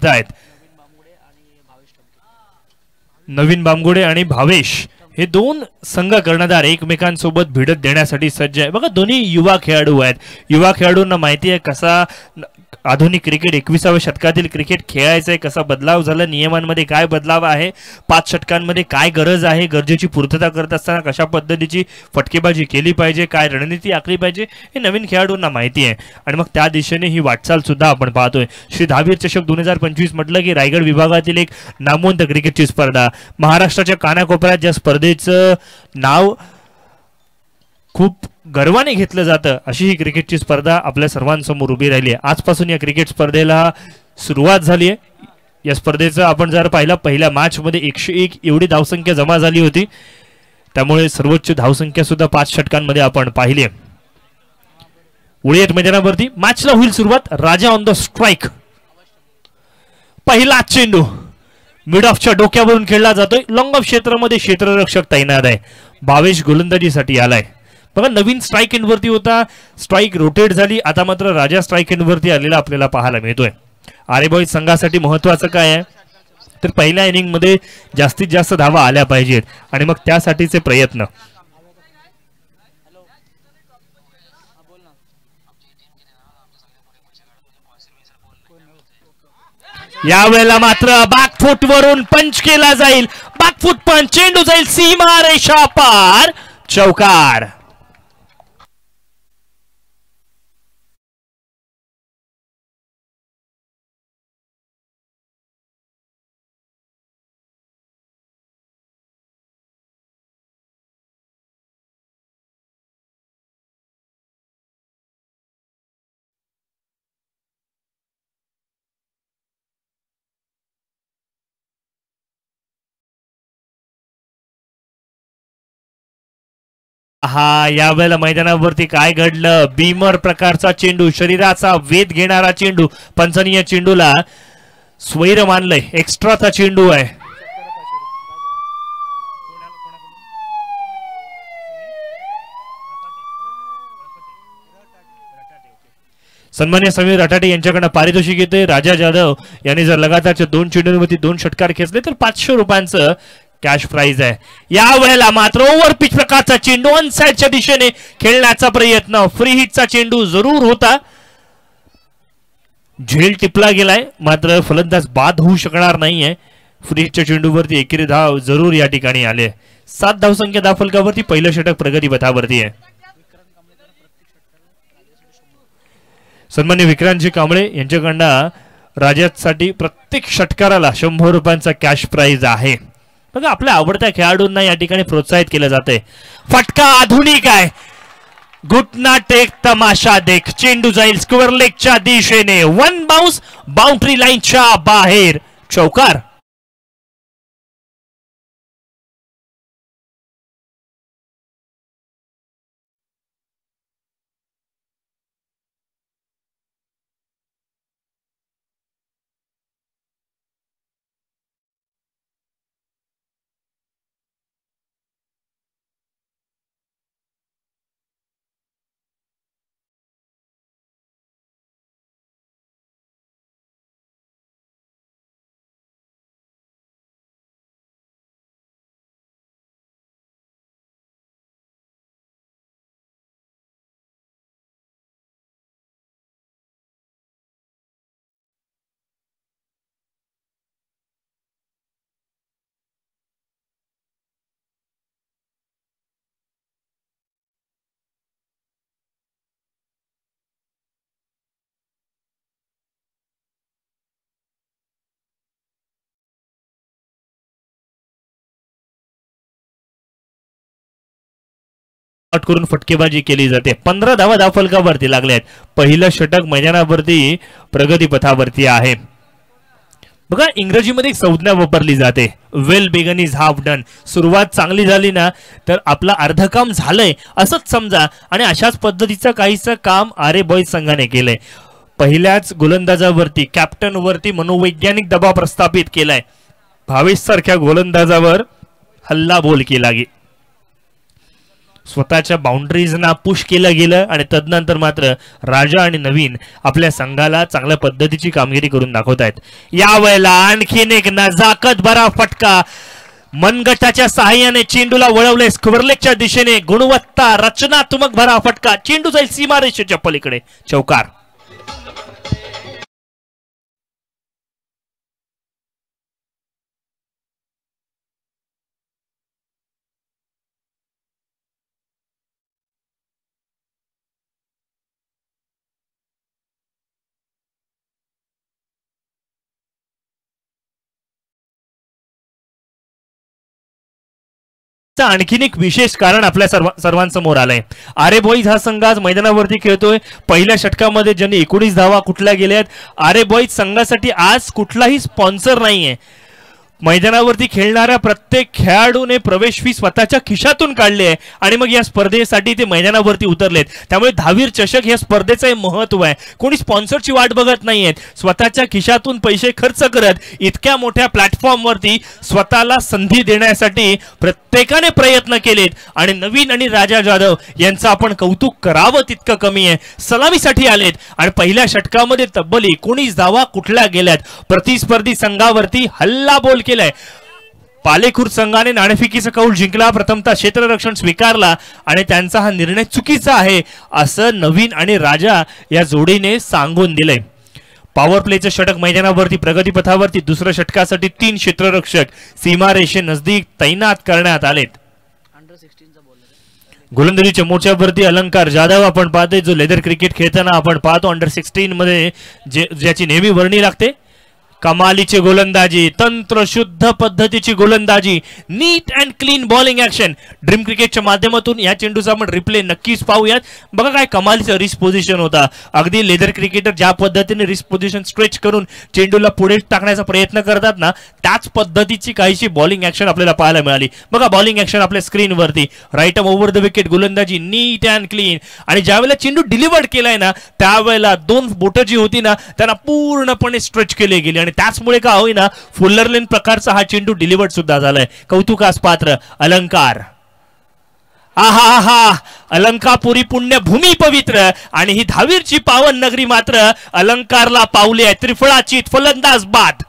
भिडतायत. नवीन बामगुडे आणि भावेश हे दोन संघ कर्णधार एकमेकांसोबत भिडत देण्यासाठी सज्ज आहे. बघा दोन्ही युवा खेळाडू आहेत. युवा खेळाडूंना माहिती आहे कसा आधुनिक क्रिकेट 21व्या शतकातील क्रिकेट खेळायचं आहे, कसा बदलाव झाला, नियमांमध्ये काय बदलाव आहे, 5 षटकांमध्ये काय गरज आहे, गरजेची पूर्तता करत असताना कशा पद्धतीची फटकेबाजी केली पाहिजे, काय रणनीती आखली पाहिजे हे नवीन खेळाडूंना माहिती आहे. आणि मग त्या दिशेने ही वाटचाल सुद्धा आपण पाहतोय. श्री दहावीर चषक 2025 म्हटलं की रायगड विभागातील एक नामवंत क्रिकेटची स्पर्धा. महाराष्ट्राच्या कानाकोपऱ्यात ज्या स्पर्धेचं नाव खूप गर्वाने घेतलं जातं अशी ही क्रिकेटची स्पर्धा आपल्या सर्वांसमोर उभी राहिली आहे. आजपासून या क्रिकेट स्पर्धेला सुरुवात झाली आहे. या स्पर्धेचं आपण जर पाहिलं पहिल्या मॅचमध्ये 101 एवढी धावसंख्या जमा झाली होती. त्यामुळे सर्वोच्च धावसंख्या सुद्धा 5 षटकांमध्ये आपण पाहिली आहे. उळियट मैदानावरती मॅचला होईल सुरुवात. राजा ऑन द स्ट्राईक. पहिला चेंडू मिड ऑफच्या डोक्यावरून खेळला जातोय. लॉंग ऑफ क्षेत्रामध्ये क्षेत्ररक्षक तैनात आहे. भावेश गोलंदाजीसाठी आलाय. बघा नवीन स्ट्राईक एंड वरती होता, स्ट्राईक रोटेट झाली, आता मात्र राजा स्ट्राईक एंड वरती आलेला आपल्याला पाहायला मिळतोय. आरे बॉय संघासाठी महत्वाचं काय आहे तर पहिल्या इनिंग मध्ये जास्तीत जास्त धावा आल्या पाहिजेत आणि मग त्यासाठीचे प्रयत्न. यावेळेला मात्र बॅकफूट वरून पंच केला जाईल. बॅकफूट पंच, चेंडू जाईल सीमा रेषा पार, चौकार. हा यावेळेला मैदानावरती काय घडलं. बीमर प्रकारचा चेंडू, शरीराचा वेध घेणारा चेंडू. पंचनीय चेंडूला स्वैर मानलंय. एक्स्ट्राचा चेंडू आहे. सन्मान्य समीर रटाटे यांच्याकडनं पारितोषिक येते. राजा जाधव यांनी जर लगातारच्या 2 चेंडूंवरती 2 षटकार खेचले तर 500 रुपयांचं कॅश प्राइज आहे. यावेळेला मात्र ओव्हर पिच प्रकारचा चेंडू ऑन साइडच्या दिशेने खेळण्याचा प्रयत्न. फ्री हिटचा चेंडू जरूर होता, झेल टिपला गेलाय, मात्र फलंदाज बाद होऊ शकणार नाहीये. फ्री हिटच्या चेंडूवरती एकेरी धाव जरूर या ठिकाणी आले. 7 धावसंख्या धावफलकावरती पहिलं षटक प्रगती पथावरती आहे. सन्मान्य विक्रांतजी कांबळे यांच्याकडनं राजासाठी प्रत्येक षटकाराला 100 रुपयांचा कॅश प्राइज आहे. बघा आपल्या आवडत्या खेळाडूंना या ठिकाणी प्रोत्साहित केलं जाते. फटका आधुनिक आहे. घुटना टेक तमाशा देख. चेंडू जाईल स्क्वेअर लेगच्या दिशेने. 1 बाउन्स बाउंड्री लाईनच्या बाहेर, चौकार. करून फटकेबाजी केली जाते. 15 धावा धावफलकावरती लागल्या आहेत. पहिलं षटक मैदानावरती प्रगती पथावरती आहे. बघा इंग्रजीमध्ये एक संज्ञा वापरली जाते, well begun is half done. सुरुवात चांगली झाली ना तर आपलं अर्ध काम झालंय असंच समजा. आणि अशाच पद्धतीचं काहीसं काम आरे बॉयज संघाने केलंय. पहिल्याच गोलंदाजावरती कॅप्टन वरती मनोवैज्ञानिक दबाव प्रस्थापित केलाय. भावेश सारख्या गोलंदाजावर हल्ला बोल केला गे. स्वतःच्या बाउंड्रीजना पुश केलं गेलं आणि तदनंतर मात्र राजा आणि नवीन आपल्या संघाला चांगल्या पद्धतीची कामगिरी करून दाखवतायत. यावेळेला आणखीन एक नजाकत भरा फटका मनगटाच्या सहाय्याने चेंडूला वळवले स्क्वेअरलेगच्या दिशेने. गुणवत्ता रचनात्मक भरा फटका. चेंडू जाईल सीमारेषेच्या पलीकडे. चौकार. आणखीन एक विशेष कारण आपल्या सर्वांसमोर आलंय. आरे बॉईज हा संघ आज मैदानावरती खेळतोय. पहिल्या षटकामध्ये ज्यांनी 19 धावा कुठल्या गेल्यात. आरे बॉईज संघासाठी आज कुठलाही स्पॉन्सर नाहीये. मैदानावरती खेळणाऱ्या प्रत्येक खेळाडूने प्रवेश फी स्वतःच्या खिशातून काढली आहे आणि मग या स्पर्धेसाठी ते मैदानावरती उतरलेत. त्यामुळे दहावीर चषक या स्पर्धेचं महत्व आहे. कोणी स्पॉन्सरची वाट बघत नाहीयेत. स्वतःच्या खिशातून पैसे खर्च करत इतक्या मोठ्या प्लॅटफॉर्मवरती स्वतःला संधी देण्यासाठी प्रत्येकाने प्रयत्न केलेत आणि नवीन आणि राजा जाधव यांचं आपण कौतुक करावं तितकं कमी आहे. सलामीसाठी आलेत आणि पहिल्या षटकामध्ये तब्बल 19 धावा कुठल्या गेल्यात. प्रतिस्पर्धी संघावरती हल्लाबोल केलाय. पालेखुर्द संघाने नाणेफेकीचा कौल जिंकला. प्रथमतः क्षेत्ररक्षण स्वीकारला आणि त्यांचा हा निर्णय चुकीचा आहे असं नवीन आणि राजा या जोडीने सांगून दिलंय. पॉवर प्लेचं षटक मैदानावरती प्रगतीपथावरती. दुसऱ्या षटकासाठी 3 क्षेत्ररक्षक सीमारेषे नजदीक तैनात करण्यात आलेत. गोलंदाजीच्या मोर्चावरती अलंकार जाधव आपण पाहतोय, जो लेदर क्रिकेट खेळताना आपण पाहतो. अंडर-16 मध्ये ज्याची नेहमी वर्णी लागते. कमालीची गोलंदाजी, तंत्रशुद्ध पद्धतीची गोलंदाजी, neat and clean bowling action. Dream क्रिकेटच्या माध्यमातून या चेंडूचा आपण रिप्ले नक्कीच पाहूयात. बघा काय कमालीचा रिस्क पोझिशन होता. अगदी लेदर क्रिकेटर ज्या पद्धतीने रिस्क पोझिशन स्ट्रेच करून चेंडूला पुढे टाकण्याचा प्रयत्न करतात ना, त्याच पद्धतीची काहीशी बॉलिंग ऍक्शन आपल्याला पाहायला मिळाली. बघा बॉलिंग ऍक्शन आपल्या स्क्रीनवरती. Right arm over the wicket गोलंदाजी, नीट अँड क्लीन. आणि ज्यावेळेला चेंडू डिलिव्हर्ड केलाय ना, त्यावेळेला 2 बोटं जी होती ना त्यांना पूर्णपणे स्ट्रेच केले गेले आणि त्याचमुळे का होईना फुल्लर लेन प्रकारचा हा चेंडू डिलिव्हर्ड सुद्धा झालाय. कौतुकास पात्र अलंकार. आहा हा अलंकापुरी पुण्यभूमी पवित्र आणि ही धावीरची पावन नगरी मात्र अलंकारला पावली आहे. त्रिफळाची फलंदाज बाद.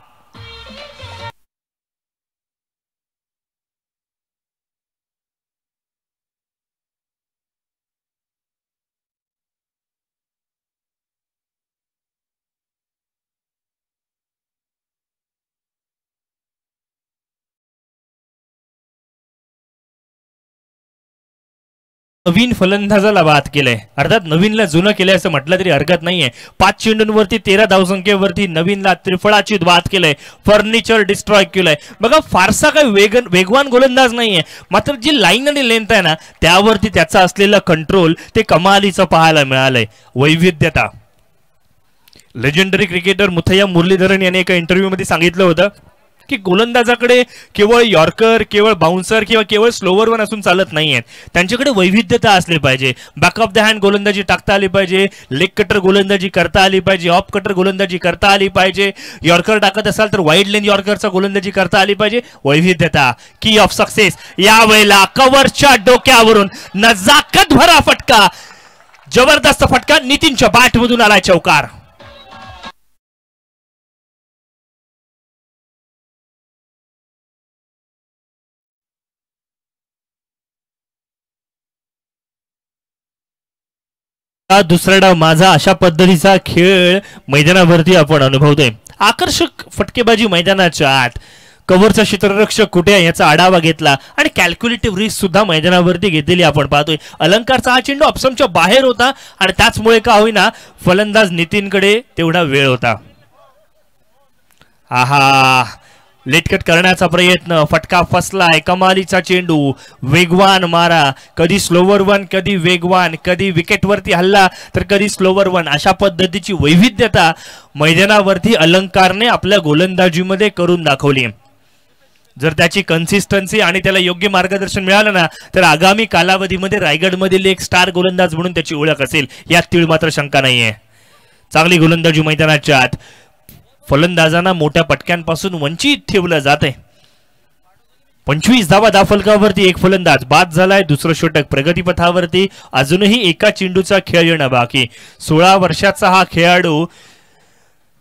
नवीन फलंदाजाला बाद केलंय. अर्थात नवीनला जुनं केलंय असं म्हटलं तरी हरकत नाहीये. 5 चेंडूंवरती 13 धावसंख्येवरती नवीनला त्रिफळाची बाद केलंय. फर्निचर डिस्ट्रॉय केलंय. बघा फारसा काही वेगवान गोलंदाज नाहीये, मात्र जी लाईन आणि लेंथ आहे ना त्यावरती त्याचा असलेला कंट्रोल ते कमालीचं पाहायला मिळालंय. वैविध्यता. लेजेंडरी क्रिकेटर मुथय्या मुरलीधरन यांनी एका इंटरव्ह्यू मध्ये सांगितलं होतं की गोलंदाजाकडे केवळ यॉर्कर, केवळ बाउन्सर किंवा केवळ स्लोवर वन असून चालत नाहीये. त्यांच्याकडे वैविध्यता असली पाहिजे. बॅक ऑफ द हँड गोलंदाजी टाकता आली पाहिजे. लेग कटर गोलंदाजी करता आली पाहिजे. ऑफ कटर गोलंदाजी करता आली पाहिजे. यॉर्कर टाकत असाल तर वाईड लेन यॉर्करचा गोलंदाजी करता आली पाहिजे. वैविध्यता की ऑफ सक्सेस. यावेळेला कव्हरच्या डोक्यावरून नजाकत भरा फटका. जबरदस्त फटका नितीनच्या बॅट मधून आलाय. चौकार. दुसरा डाव माझा अशा पद्धतीचा खेळ मैदानावरती आपण अनुभवतोय. आकर्षक फटकेबाजी मैदानाच्या आत. कव्हरचा क्षेत्ररक्षक कुठे आहे याचा आढावा घेतला आणि कॅल्क्युलेटिव्ह रिस्क सुद्धा मैदानावरती घेतलेली आपण पाहतोय. अलंकारचा हा चेंडू ऑप्शनच्या बाहेर होता आणि त्याचमुळे का होईना फलंदाज नितीनकडे तेवढा वेळ होता. आहा लेटकट करण्याचा प्रयत्न. फटका फसलाय. कमालीचा चेंडू. वेगवान मारा. कधी स्लोवर वन, कधी वेगवान, कधी विकेटवरती हल्ला तर कधी स्लोवर वन. अशा पद्धतीची वैविध्यता मैदानावरती अलंकारने आपल्या गोलंदाजीमध्ये करून दाखवली. जर त्याची कन्सिस्टन्सी आणि त्याला योग्य मार्गदर्शन मिळालं ना तर आगामी कालावधीमध्ये रायगडमधील एक स्टार गोलंदाज म्हणून त्याची ओळख असेल यात तीळ मात्र शंका नाहीये. चांगली गोलंदाजी मैदानाच्या आत. फलंदाजांना मोठ्या पटक्यांपासून वंचित ठेवलं जाते. 25 धावा धाफलकावरती, एक फलंदाज बाद झालाय, दुसरं षटक प्रगतीपथावरती, अजूनही एका चेंडूचा खेळ येणं बाकी. 16 वर्षाचा हा खेळाडू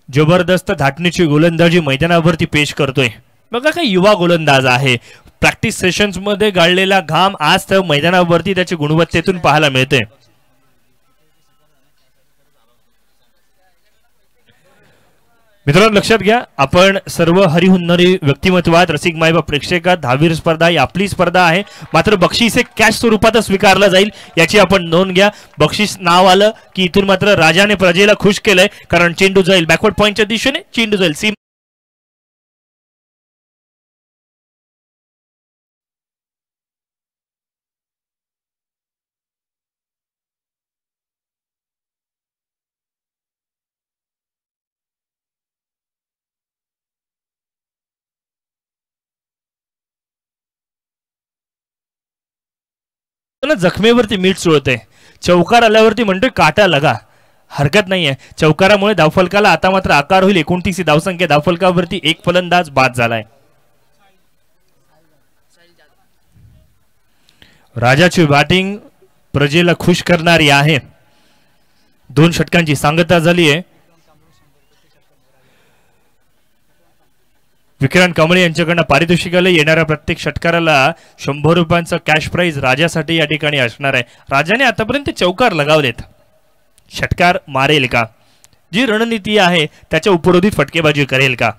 जबरदस्त धाटणीची गोलंदाजी मैदानावरती पेश करतोय. बघा काय युवा गोलंदाज आहे. प्रॅक्टिस सेशन्स मध्ये गाळलेला घाम आज तर मैदानावरती त्याच्या गुणवत्तेतून पाहायला मिळते. मित्रांनो लक्षात घ्या, आपण सर्व हरिहुन्नरी व्यक्तिमत्वात रसिक मायबाप प्रेक्षकात धावीर स्पर्धा ही आपली स्पर्धा आहे. मात्र बक्षीस हे कॅश स्वरूपातच स्वीकारलं जाईल याची आपण नोंद घ्या. बक्षीस नाव आलं की इथून मात्र राजाने प्रजेला खुश केलंय, कारण चेंडू जाईल बॅकवर्ड पॉइंटच्या दिशेने, चेंडू जाईल सीम. जखमेवरती मीठ चोळते. चौकार आल्यावरती म्हणतोय काटा लगा. हरकत नाहीये, चौकारामुळे धावफलकाला आता मात्र आकार होईल. 29 ही धावसंख्या धावफलकावरती, एक फलंदाज बाद झालाय. राजाची बॅटिंग प्रजेला खुश करणारी आहे. 2 षटकांची सांगता झाली आहे. विक्रांत कांबळे यांच्याकडनं पारितोषिकाला येणाऱ्या प्रत्येक षटकाराला 100 रुपयांचा कॅश प्राइज राजासाठी या ठिकाणी असणार आहे. राजाने आतापर्यंत चौकार लगावलेत. षटकार मारेल का, जी रणनीती आहे त्याच्या उपरोधित फटकेबाजी करेल का,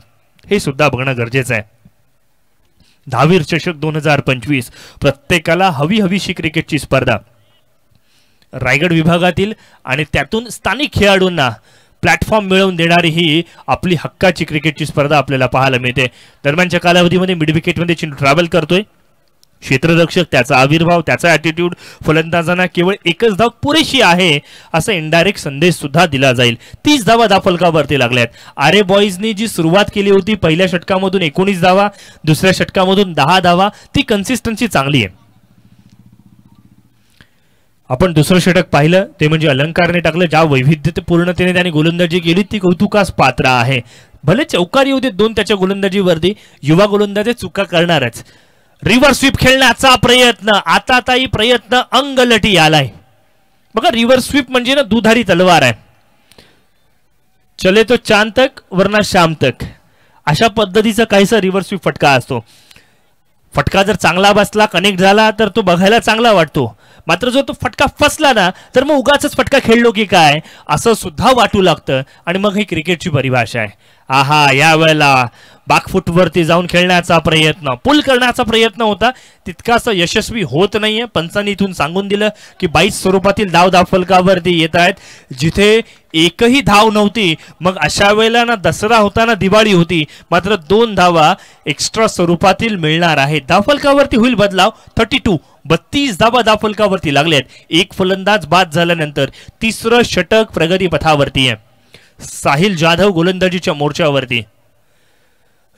हे सुद्धा बघणं गरजेचं आहे. धावीर चषक 2025 प्रत्येकाला हवी हवीशी क्रिकेटची स्पर्धा. रायगड विभागातील आणि त्यातून स्थानिक खेळाडूंना प्लॅटफॉर्म मिळवून देणारी ही आपली हक्काची क्रिकेटची स्पर्धा आपल्याला पाहायला मिळते. दरम्यानच्या कालावधीमध्ये मिड विकेटमध्ये चेंडू ट्रॅव्हल करतोय. क्षेत्ररक्षक, त्याचा आविर्भाव, त्याचा ॲटिट्यूड, फलंदाजांना केवळ एकच धाव पुरेशी आहे असा इनडायरेक्ट संदेश सुद्धा दिला जाईल. 30 धावा धावफलकावरती लागल्यात. आरे बॉईजनी जी सुरुवात केली होती, पहिल्या षटकामधून 19 धावा, दुसऱ्या षटकामधून 10 धावा, ती कन्सिस्टन्सी चांगली आहे. आपण दुसरं षटक पाहिलं ते म्हणजे अलंकारने टाकलं. ज्या वैविध्यपूर्णतेने त्याने गोलंदाजी केली ती कौतुकास पात्र आहे. भले चौकार येऊ दे 2 त्याच्या गोलंदाजीवरती, युवा गोलंदाज चुका करणारच. रिव्हर्स स्वीप खेळण्याचा प्रयत्न, आता ताई प्रयत्न अंगलटी आलाय. बघा रिव्हर्स स्वीप म्हणजे ना दुधारी तलवार आहे. चले तो चांद तक वरना शाम तक, अशा पद्धतीचा काहीसा रिव्हर्स स्वीप फटका असतो. फटका जर चांगला बसला, कनेक्ट झाला तर तो बघायला चांगला वाटतो. मात्र जो तो फटका फसला ना तर मग उगाच फटका खेळलो की काय असं सुद्धा वाटू लागतं. आणि मग ही क्रिकेटची परिभाषा आहे. आहा, यावेळेला बॅकफुटवरती जाऊन खेळण्याचा प्रयत्न, पुल करण्याचा प्रयत्न होता, तितकासा यशस्वी होत नाहीये. पंचांनी इथून सांगून दिलं की 22 स्वरूपातील धाव धावफलकावरती येत आहेत, जिथे एकही धाव नव्हती. मग अशा वेळेला ना दसरा होता ना दिवाळी होती, मात्र 2 धावा एक्स्ट्रा स्वरूपातील मिळणार आहेत. धावफलकावरती होईल बदलाव. 32 धावा धावफलकावरती लागल्यात. एक फलंदाज बाद झाल्यानंतर तिसरं षटक प्रगती पथावरती आहे. साहिल जाधव गोलंदाजीच्या मोर्चावरती.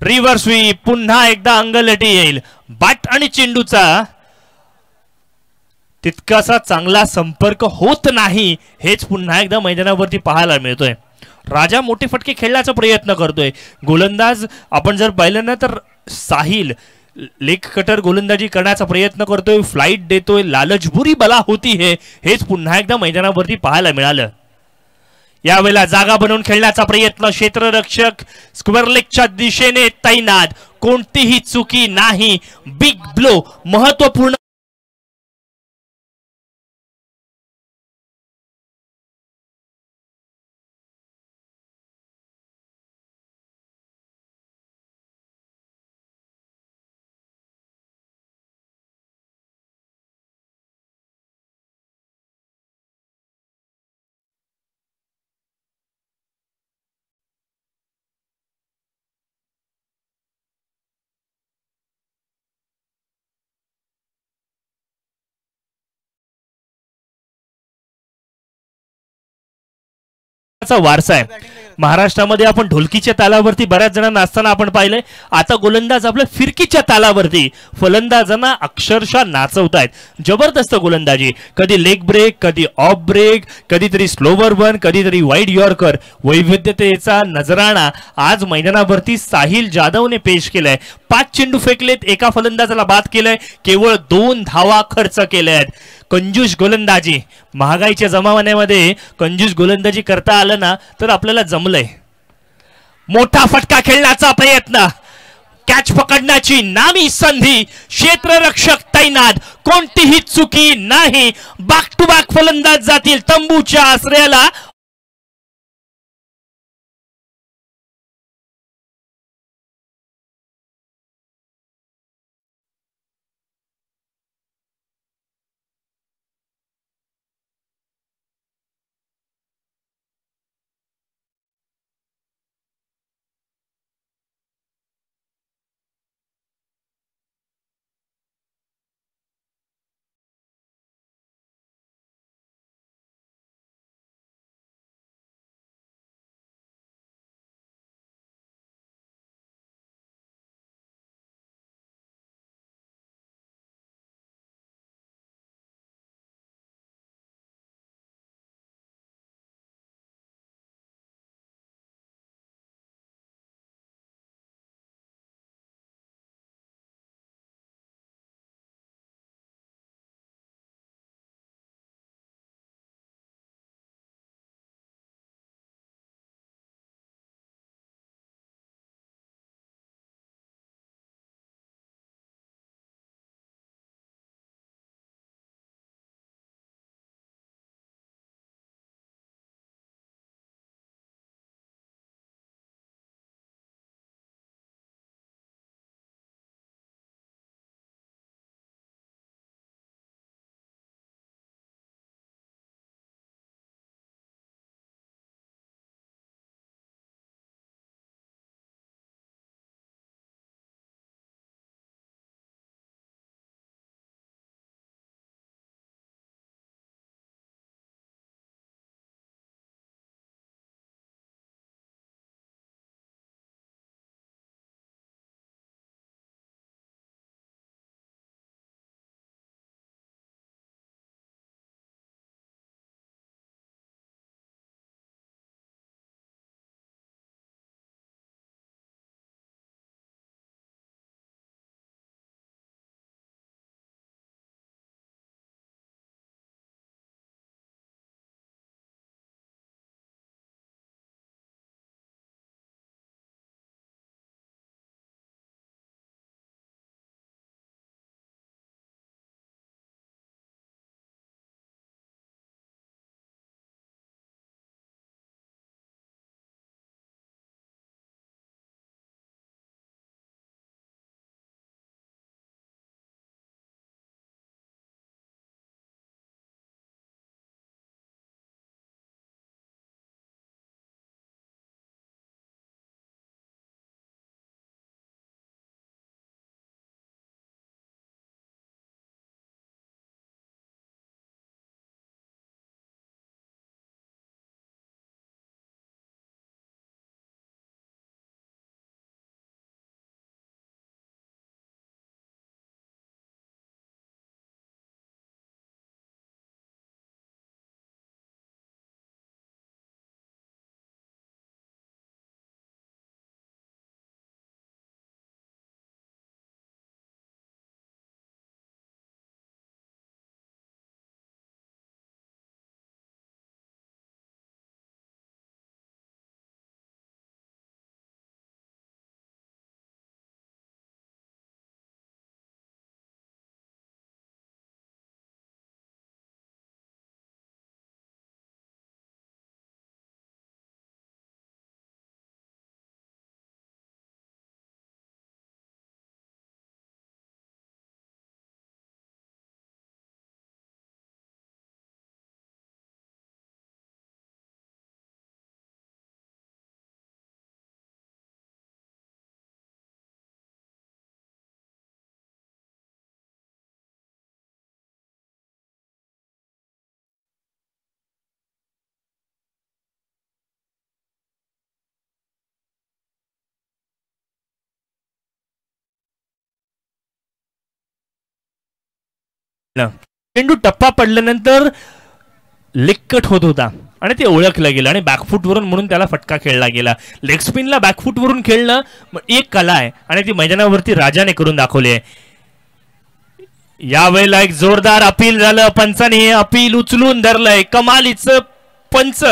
रिव्हर्स स्वीप, पुन्हा एकदा अंगलटी येईल. बॅट आणि चेंडूचा तितकासा चांगला संपर्क होत नाही, हेच पुन्हा एकदा मैदानावरती पाहायला मिळतोय. राजा मोठे फटके खेळण्याचा प्रयत्न करतोय. गोलंदाज आपण जर पाहिलं ना तर साहिल लेग कटर गोलंदाजी करण्याचा प्रयत्न करतोय, फ्लाइट देतोय. लालचबुरी बला होती हेच पुन्हा एकदा मैदानावरती पाहायला मिळालं. यावेळेला जागा बनवून खेळण्याचा प्रयत्न. क्षेत्ररक्षक स्क्वेअर लेगच्या दिशेने तैनात, कोणतीही चुकी नाही. बिग ब्लो, महत्वपूर्ण वारसा आहे. महाराष्ट्रामध्ये आपण ढोलकीच्या तालावरती बऱ्याच जणांना असताना आपण पाहिलंय. आता गोलंदाज आपल्या फिरकीच्या तालावरती फलंदाजांना अक्षरशः नाचवतायत. जबरदस्त गोलंदाजी, कधी लेग ब्रेक, कधी ऑफ ब्रेक, कधीतरी स्लोवर वन, कधीतरी वाईड यॉर्कर. वैविध्यतेचा नजराणा आज मैदानावरती साहिल जाधवने पेश केलाय. 5 चेंडू फेकलेत, एका फलंदाजाला बाद केलंय, केवळ 2 धावा खर्च केल्या आहेत. कंजूस गोलंदाजी, महागाईच्या जमान्यामध्ये कंजूस गोलंदाजी करता आलं ना तर आपल्याला जमलंय. मोठा फटका खेळण्याचा प्रयत्न, कॅच पकडण्याची नामी संधी, क्षेत्ररक्षक तैनात, कोणतीही चुकी नाही. बॅक टू बॅक फलंदाज जातील तंबूच्या आश्रयाला. चेंडू टप्पा पडल्यानंतर लिक्कट होत होता आणि ते ओळखलं गेलं आणि बॅकफूट वरून म्हणून त्याला फटका खेळला गेला. लेग स्पिनला बॅकफूट वरून खेळणं एक कला आहे आणि ती मैदानावरती राजाने करून दाखवली आहे. यावेळेला एक जोरदार अपील झालं. पंचाने हे अपील उचलून धरलंय. कमालीचं पंच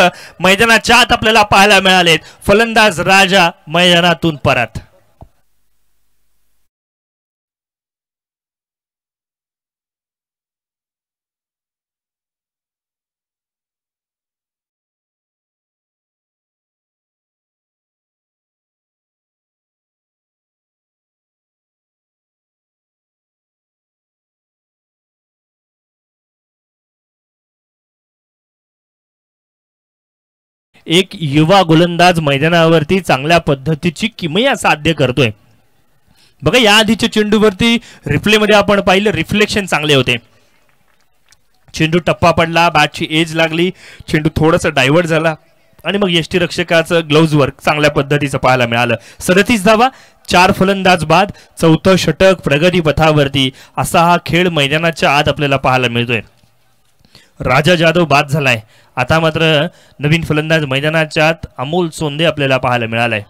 मैदानाच्या आत आपल्याला पाहायला मिळालेत. फलंदाज राजा मैदानातून परत. एक युवा गोलंदाज मैदानावरती चांगल्या पद्धतीची किमया साध्य करतोय. बघा या आधीच्या चेंडूवरती रिप्लेमध्ये आपण पाहिलं रिफ्लेक्शन चांगले होते. चेंडू टप्पा पडला, बॅटची एज लागली, चेंडू थोडासा डायव्हर्ट झाला आणि मग यष्टीरक्षकाचं ग्लोव्ज वर्क चांगल्या पद्धतीचं पाहायला मिळालं. 37 धावा, 4 फलंदाज बाद, 4थं षटक प्रगती पथावरती. असा हा खेळ मैदानाच्या आत आपल्याला पाहायला मिळतोय. राजा जाधव बाद झालाय. आता मात्र नवीन फलंदाज मैदानाच्या आत अमोल सोंदे आपल्याला पाहायला मिळालाय.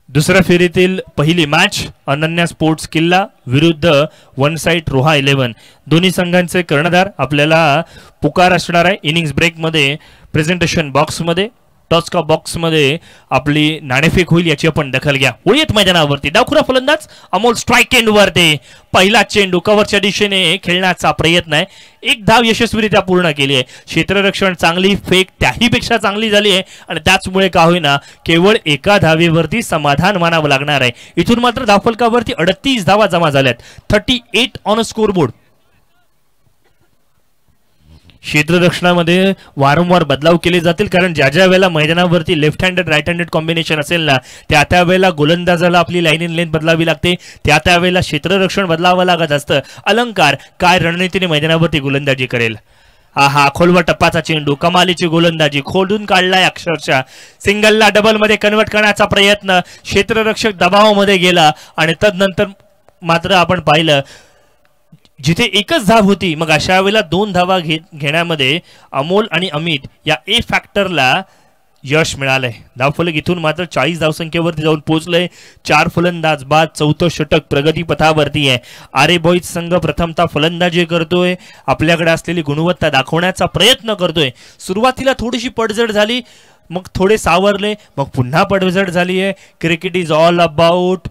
दुसऱ्या फेरीतील पहिली मॅच अनन्या स्पोर्ट्स किल्ला विरुद्ध वन साइड रोहा 11. दोन्ही संघांचे कर्णधार आपल्याला पुकार असणार आहे. इनिंग्स ब्रेकमध्ये प्रेझेंटेशन बॉक्समध्ये टॉसका बॉक्समध्ये आपली नाणेफेक होईल याची आपण दखल घ्या. वळीत मैदानावरती डावखुरा फलंदाज अमोल स्ट्राईक एंडवरती. पहिला चेंडू कव्हरच्या दिशेने खेळण्याचा प्रयत्न आहे. एक धाव यशस्वीरित्या पूर्ण केली आहे. क्षेत्ररक्षण चांगली, फेक त्याहीपेक्षा चांगली झाली आहे आणि त्याचमुळे का होईना केवळ एका धावेवरती समाधान मानावं लागणार आहे. इथून मात्र धावफलकावरती 38 धावा जमा झाल्यात. 38 ऑन अ स्कोरबोर्ड. क्षेत्ररक्षणामध्ये वारंवार बदलाव केले जातील कारण ज्या ज्या वेळेला मैदानावरती left handed right handed combination असेल ना त्या त्या वेळेला गोलंदाजाला आपली लाईन इन लेंथ बदलावी लागते. त्या त्या वेळेला क्षेत्ररक्षण बदलावं लागत असतं. अलंकार काय रणनीतीने मैदानावरती गोलंदाजी करेल. हा खोलवर टप्पाचा चेंडू, कमालीची गोलंदाजी, खोडून काढलाय अक्षरशः. सिंगलला डबल मध्ये कन्वर्ट करण्याचा प्रयत्न. क्षेत्ररक्षक दबावामध्ये गेला आणि तदनंतर मात्र आपण पाहिलं जिथे एकच धाव होती मग अशा वेळेला 2 धावा घेण्यामध्ये अमोल आणि अमित या ए फॅक्टरला यश मिळालंय. धावफलक इथून मात्र 40 धावसंख्येवरती जाऊन पोहोचलंय. 4 फलंदाज बाद, 4थं षटक प्रगती पथावरती आहे. आरे बॉईज संघ प्रथमतः फलंदाजी करतोय, आपल्याकडे असलेली गुणवत्ता दाखवण्याचा प्रयत्न करतोय. सुरुवातीला थोडीशी पडझड झाली, मग थोडे सावरले, मग पुन्हा पडझड झाली आहे. Cricket is all about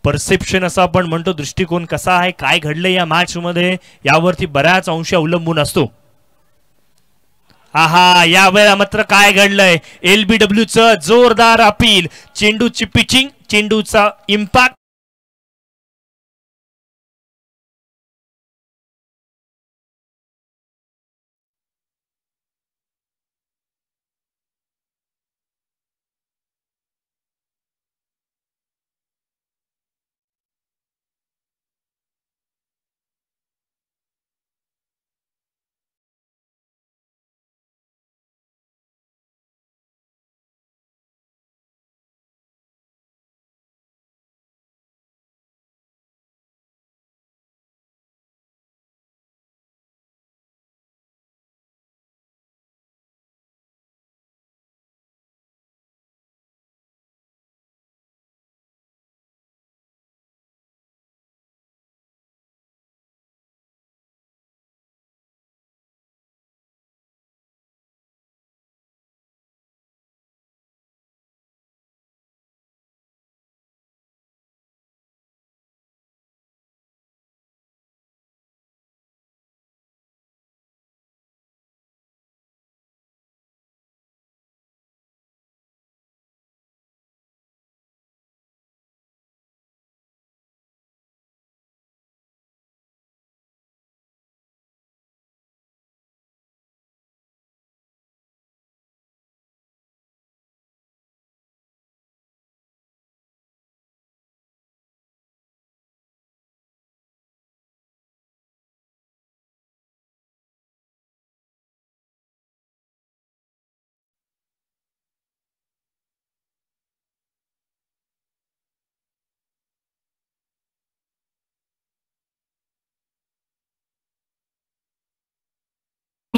perception असं आपण म्हणतो. दृष्टिकोन कसा आहे, काय घडलंय या मॅच मध्ये यावरती बऱ्याच अंशी अवलंबून असतो. या वेळेला मात्र काय घडलंय. LBW चं जोरदार अपील, चेंडूची पिचिंग, चेंडूचा इम्पॅक्ट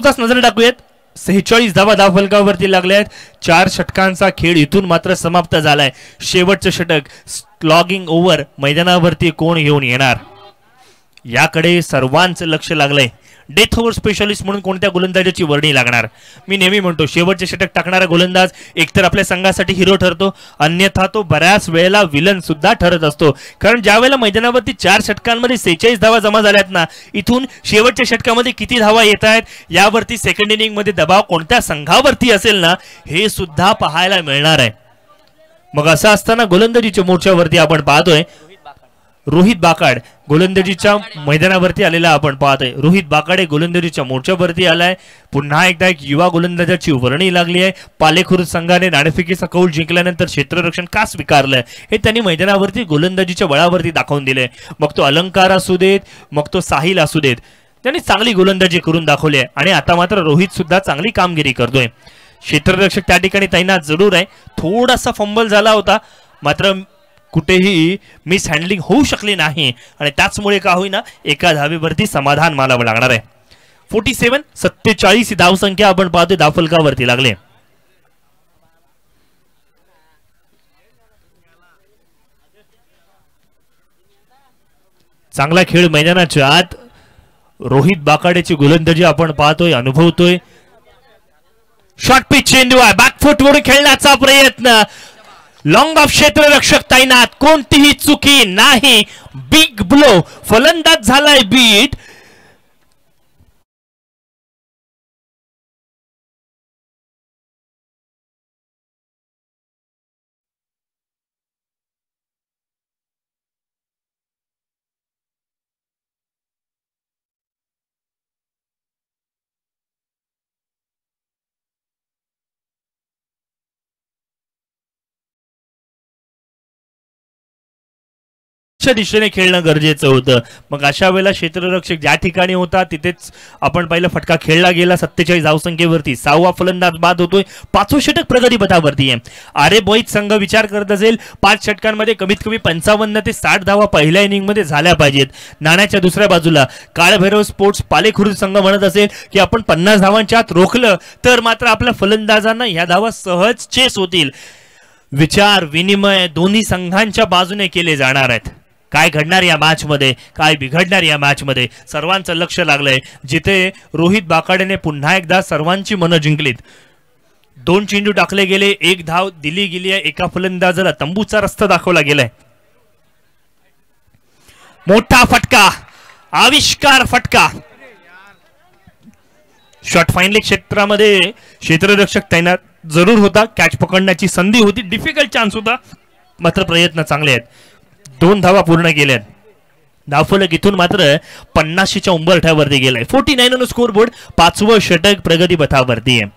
तुर्तास नजर टाकूयात 46 धावा धावफलकावरती लागल्या आहेत. 4 षटकांचा खेळ इथून मात्र समाप्त झालाय. शेवटचं षटक लॉगिंग ओव्हर मैदानावरती कोण घेऊन येणार याकडे सर्वांचं लक्ष लागलंय. डेथ ओव्हर स्पेशलिस्ट म्हणून कोणत्या गोलंदाजाची वर्णी लागणार. मी नेहमी म्हणतो शेवटचे षटक टाकणारा गोलंदाज एकतर आपल्या संघासाठी हिरो ठरतो, अन्यथा तो बऱ्याच वेळेला विलन सुद्धा ठरत असतो. कारण ज्या वेळेला मैदानावरती 4 षटकांमध्ये 46 धावा जमा झाल्यात ना, इथून शेवटच्या षटकामध्ये किती धावा येत आहेत यावरती सेकंड इनिंग मध्ये दबाव कोणत्या संघावरती असेल ना हे सुद्धा पाहायला मिळणार आहे. मग असं असताना गोलंदाजीच्या मोर्चावरती आपण पाहतोय रोहित बाकाड गोलंदाजीच्या मैदानावरती आलेला आपण पाहतोय. रोहित बाकाडे गोलंदाजीच्या मोर्चावरती आलाय. पुन्हा एकदा एक युवा गोलंदाजाची वर्णी लागली आहे. पालेखुर्द संघाने नाणेफेकीचा कौल जिंकल्यानंतर क्षेत्ररक्षण का स्वीकारलंय हे त्यांनी मैदानावरती गोलंदाजीच्या बळावरती दाखवून दिले. मग तो अलंकार असू देत, मग तो साहिल असू देत, त्यांनी चांगली गोलंदाजी करून दाखवली आहे. आणि आता मात्र रोहित सुद्धा चांगली कामगिरी करतोय. क्षेत्ररक्षक त्या ठिकाणी तैनात जरूर आहे. थोडासा फंबल झाला होता, मात्र कुठेही मिस हँडलिंग होऊ शकली नाही आणि त्याचमुळे का होईना एका धावेवरती समाधान मानावं लागणार आहे. 47 धावसंख्या आपण पाहतोय धावफलकावरती लागले. चांगला खेळ मैदानाच्या आत रोहित बाकाडेची गोलंदाजी आपण पाहतोय, अनुभवतोय. शॉर्ट पिच चेंडू आहे, बॅकफुटवर खेळण्याचा प्रयत्न, लॉंग ऑफ क्षेत्ररक्षक तैनात, कोणतीही चुकी नाही. बिग ब्लो, फलंदाज झालाय बीट. दिशेने खेळणं गरजेचं होतं. मग अशा वेळेला क्षेत्ररक्षक ज्या ठिकाणी होता तिथेच आपण पहिला फटका खेळला गेला. 47 धावसंख्येवरती 6वा फलंदाज बाद होतोय. 5वं षटक प्रगतीपथावरती आहे. अरे बोईत संघ विचार करत असेल 5 षटकांमध्ये कमीत कमी 55 ते 60 धावा पहिल्या इनिंग मध्ये झाल्या पाहिजेत. नाण्याच्या दुसऱ्या बाजूला काळभैरव स्पोर्ट्स पालेखुर्द संघ म्हणत असेल की आपण 50 धावांच्या आत रोखलं तर मात्र आपल्या फलंदाजांना या धावा सहज चेस होतील. विचार विनिमय दोन्ही संघांच्या बाजूने केले जाणार आहेत. काय घडणार या मॅच मध्ये, काय बिघडणार या मॅच मध्ये, सर्वांचं लक्ष लागलंय. जिथे रोहित बाकाडेने पुन्हा एकदा सर्वांची मनं जिंकलीत. 2 चेंडू टाकले गेले, 1 धाव दिली गेली आहे. एका फलंदाजाला तंबूचा रस्ता दाखवला गेलाय. मोठा फटका, आविष्कार फटका. शॉट फाईनली क्षेत्रामध्ये क्षेत्ररक्षक तैनात जरूर होता. कॅच पकडण्याची संधी होती, डिफिकल्ट चान्स होता, मात्र प्रयत्न चांगले आहेत. 2 धावा पूर्ण केल्यात. धावफलक इथून मात्र 50च्या उंबरठ्यावरती गेलाय. 49 ऑन स्कोर बोर्ड. 5वं षटक प्रगतीपथावरती आहे.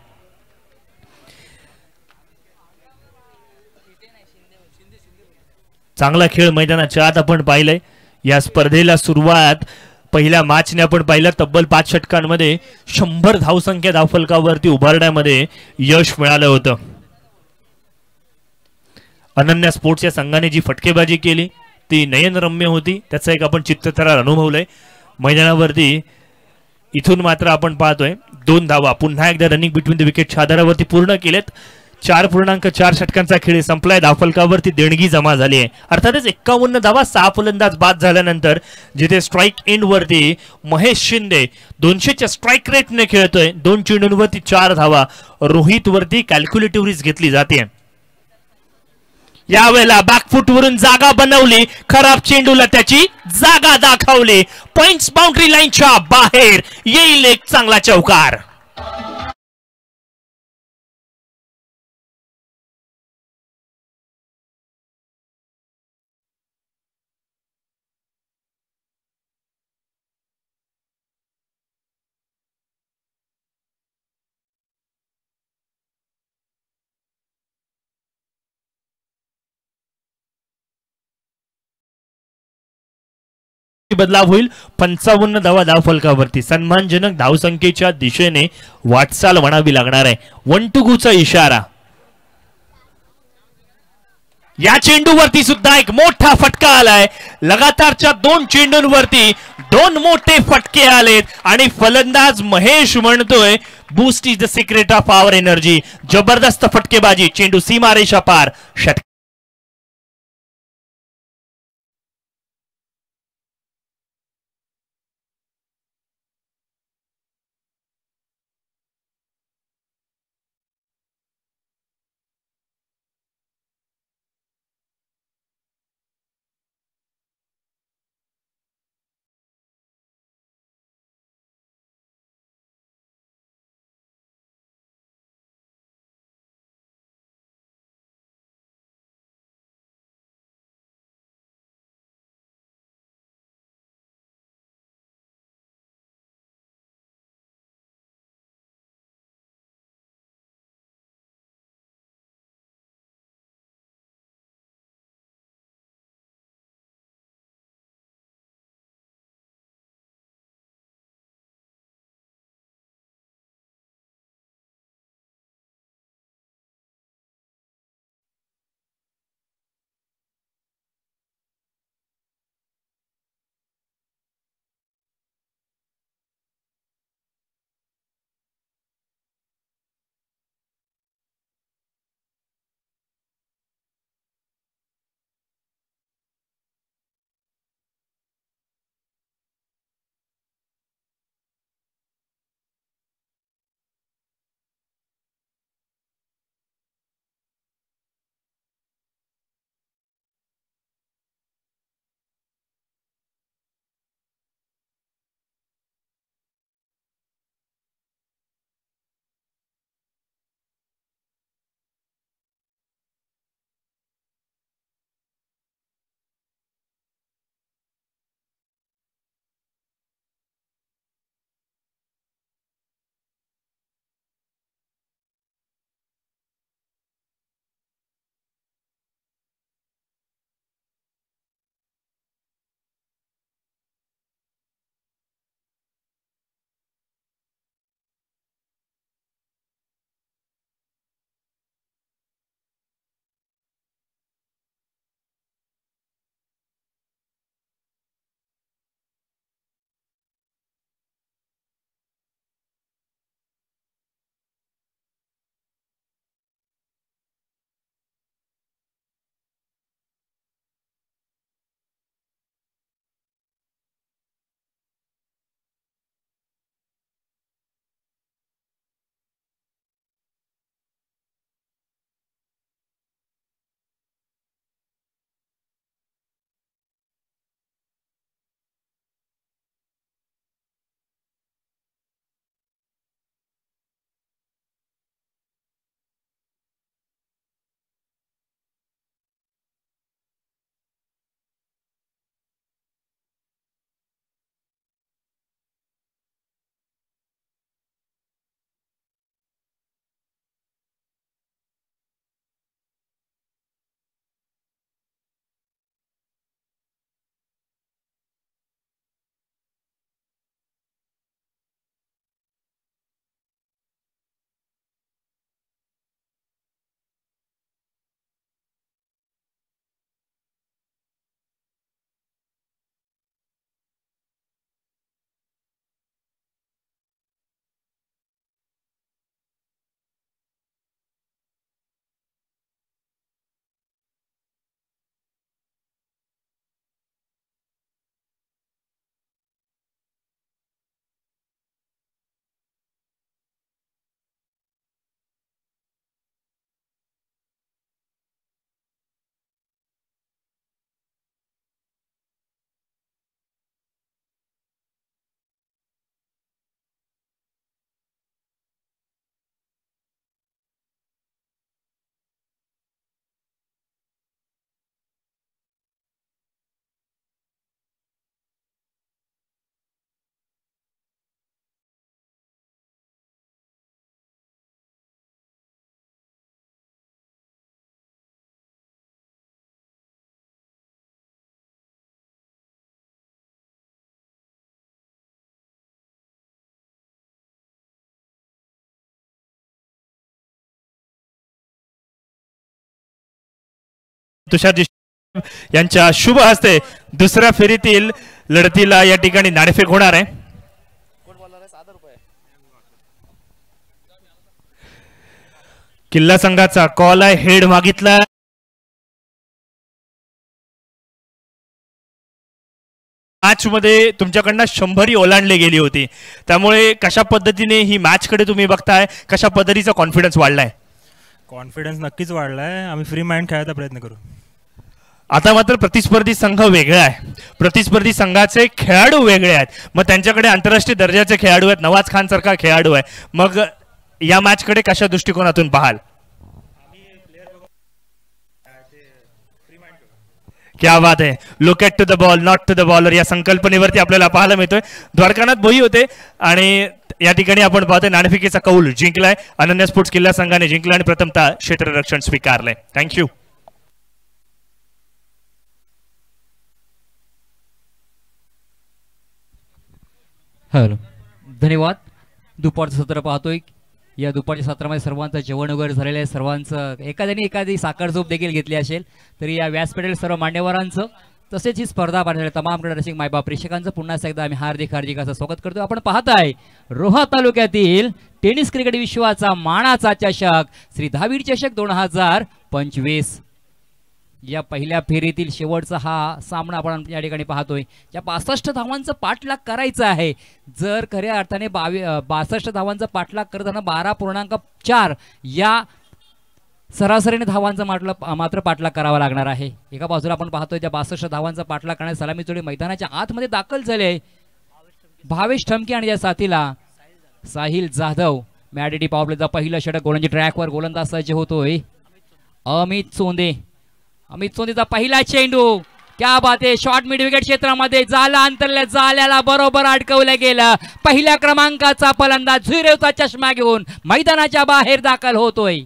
चांगला खेळ मैदानाच्या आत आपण पाहिलंय. या स्पर्धेला सुरुवात पहिल्या मॅचने आपण पाहिलं. तब्बल 5 षटकांमध्ये 100 धावसंख्या धावफलकावरती उभारण्यामध्ये यश मिळालं होतं. अनन्या स्पोर्ट्स या संघाने जी फटकेबाजी केली ती नयनरम्य होती. त्याचा एक आपण चित्तथरार अनुभवलंय मैदानावरती. इथून मात्र आपण पाहतोय 2 धावा पुन्हा एकदा रनिंग बिटवीन द विकेटच्या आधारावरती पूर्ण केलेत. 4.4 षटकांचा खेळ संपलाय. धावफलकावरती देणगी जमा झाली आहे. अर्थातच 51 धावा 6 फलंदाज बाद झाल्यानंतर जिथे स्ट्राईक एंड वरती महेश शिंदे 200च्या स्ट्राईक रेटने खेळतोय. 2 चेंडूंवरती 4 धावा. रोहित वरती कॅल्क्युलेटिव्ह रिस्क घेतली जाते. यावेळेला बॅकफुट वरून जागा बनवली, खराब चेंडूला त्याची जागा दाखवली. पॉइंट्स बाउंड्री लाईनच्या बाहेर येईल एक चांगला चौकार. बदलाव होईल. 55 धावा धावफलकावरती. सन्मानजनक धावसंख्येच्या दिशेने वाटचाल म्हणावी लागणार आहे. 1 to go चा इशारा. या चेंडूवरती सुद्धा एक मोठा फटका आलाय. लगातारच्या 2 चेंडूंवरती 2 मोठे फटके आलेत आणि फलंदाज महेश म्हणतोय boost is the secret of our energy. जबरदस्त फटकेबाजी, चेंडू सीमारेषा पार, षटकार. तुषारजी यांच्या शुभ हस्ते दुसऱ्या फेरीतील लढतीला या ठिकाणी नाणेफेक होणार आहे. किल्ला संघाचा कॉल आहे, हेड मागितला. मॅच मध्ये तुमच्याकडनं 100 ओलांडले गेली होती, त्यामुळे कशा पद्धतीने ही मॅच कडे तुम्ही बघताय, कशा पद्धतीचा कॉन्फिडन्स वाढलाय? कॉन्फिडन्स नक्कीच वाढलाय. आम्ही फ्री माइंड खेळायचा प्रयत्न करू. आता मात्र प्रतिस्पर्धी संघ वेगळा आहे, प्रतिस्पर्धी संघाचे खेळाडू वेगळे आहेत. मग त्यांच्याकडे आंतरराष्ट्रीय दर्जाचे खेळाडू आहेत, नवाज खान सारखा खेळाडू आहे. मग या मॅच कडे कशा दृष्टिकोनातून पाहाल? क्या बात आहे. Look at to the ball not to the bowler या संकल्पनेवरती आपल्याला पाहायला मिळतोय. द्वारकानाथ भोई होते आणि या ठिकाणी आपण पाहतोय नाणेफेकीचा कौल जिंकलाय. अनन्या स्पोर्ट्स किल्ला संघाने जिंकला आणि प्रथमतः क्षेत्ररक्षण स्वीकारलंय. थँक्यू. हॅलो, धन्यवाद. दुपारचं सत्र पाहतोय. या दुपारच्या सत्रामध्ये सर्वांचं जेवण वगैरे झालेलं आहे. सर्वांचं एखादी साखर झोप देखील घेतली असेल. तरी या व्यासपीठातील सर्व मान्यवरांचं तसेच ही स्पर्धा पाहणाऱ्या तमाम रसिक मायबाप प्रेक्षकांचं पुन्हा एकदा आम्ही हार्दिक असं स्वागत करतो. आपण पाहताय रोहा तालुक्यातील टेनिस क्रिकेट विश्वाचा मानाचा चषक श्री दहावीर चषक 2025 या पहिल्या फेरीतील शेवटचा हा सामना आपण या ठिकाणी पाहतोय. या 62 धावांचा पाठलाग करायचा आहे. जर खऱ्या अर्थाने 62 धावांचा पाठलाग करताना 12.4 या सरासरीने धावांचा मात्र पाठलाग करावा लागणार आहे. एका बाजूला आपण पाहतोय त्या 62 धावांचा पाठलाग करण्यास सलामी जोडी मैदानाच्या आतमध्ये दाखल झाले भावेश ठमके आणि या साथीला साहिल जाधव. मॅडेटी पॉवर प्लेचा पहिला षटक गोलंदाजी ट्रॅकवर गोलंदाज सज्ज होतोय अमित सोंदेचा पहिला चेंडू. क्या बात आहे. शॉर्ट मिड विकेट क्षेत्रामध्ये जाला अंतरल्या जाल्याला बरोबर अडकवलं गेलं. पहिल्या क्रमांकाचा फलंदाज झुरेवचा चष्मा घेऊन मैदानाच्या बाहेर दाखल होतोय.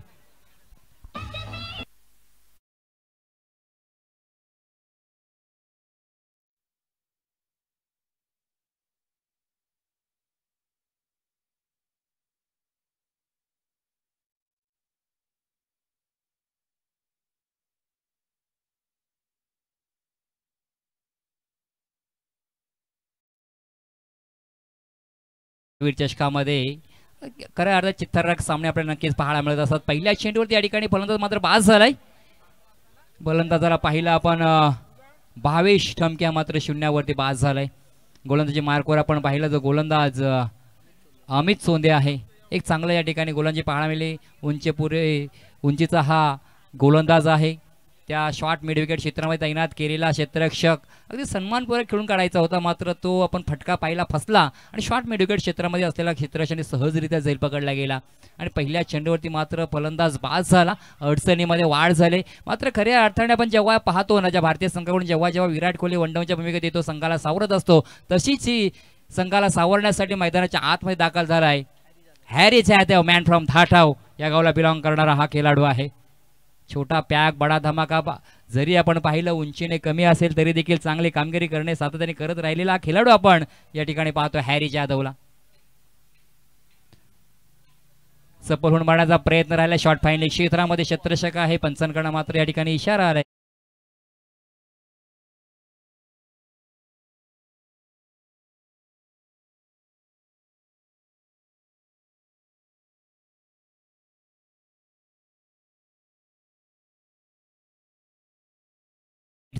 चषकामध्ये खऱ्या अर्थात चित्तरक सामने आपल्याला नक्कीच पाहायला मिळत असतात. पहिल्या चेंडूवरती या ठिकाणी फलंदाज मात्र बाद झालाय. गोलंदाजाला पाहिला आपण भावेश ठमक्या मात्र शून्यावरती बाद झालाय. गोलंदाजी मार्कवर आपण पाहिलं जो गोलंदाज अमित सोंदे आहे. एक चांगलं या ठिकाणी गोलंदाजी पाहायला मिळाली. उंचीचा हा गोलंदाज आहे. त्या शॉर्ट मिड विकेट क्षेत्रामध्ये तैनात केलेला क्षेत्ररक्षक अगदी सन्मानपूर्वक खेळून काढायचा होता, मात्र तो आपण फटका पाहिला फसला आणि शॉर्ट मिड विकेट क्षेत्रामध्ये असलेला क्षेत्ररक्षकाने सहजरित्या झैल पकडला गेला आणि पहिल्या चेंडूवरती मात्र फलंदाज बाद झाला. अडचणीमध्ये वाढ झाली. मात्र खऱ्या अर्थाने आपण जेव्हा पाहतो ना, ज्या भारतीय संघाकडून जेव्हा विराट कोहली वनडाऊनच्या भूमिकेत येतो, संघाला सावरत असतो, तशीच ही संघाला सावरण्यासाठी मैदानाच्या आतमध्ये दाखल झाला आहे हॅरी जाधव. मॅन फ्रॉम थाटाव या गावाला बिलॉंग करणारा हा खेळाडू आहे. छोटा पॅक बडा धमाका. जरी आपण पाहिलं उंचीने कमी असेल तरी देखील चांगली कामगिरी करणे सातत्याने करत राहिलेला खेळाडू आपण या ठिकाणी पाहतो हॅरी जाधवला. सफल होऊन मारण्याचा प्रयत्न राहिला. शॉर्ट फाईनल क्षेत्रामध्ये क्षेत्ररक्षक आहे. पंचांकडे मात्र या ठिकाणी इशारा आलाय.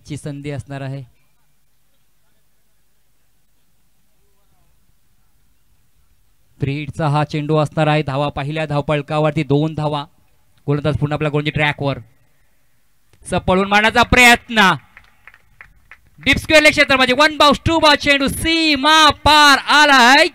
ची संधी असणार आहे. फ्रीडचा हा चेंडू असणार आहे. धावा पहिल्या धावपळकावरती 2 धावा. गोलंदाज पुन्हा आपल्या गोलंदाजी ट्रॅकवर सपळून मारण्याचा प्रयत्न. डीप स्क्वेअर क्षेत्रामध्ये 1 बाउंस 2 बाउंस चेंडू सीमा पार आलाय.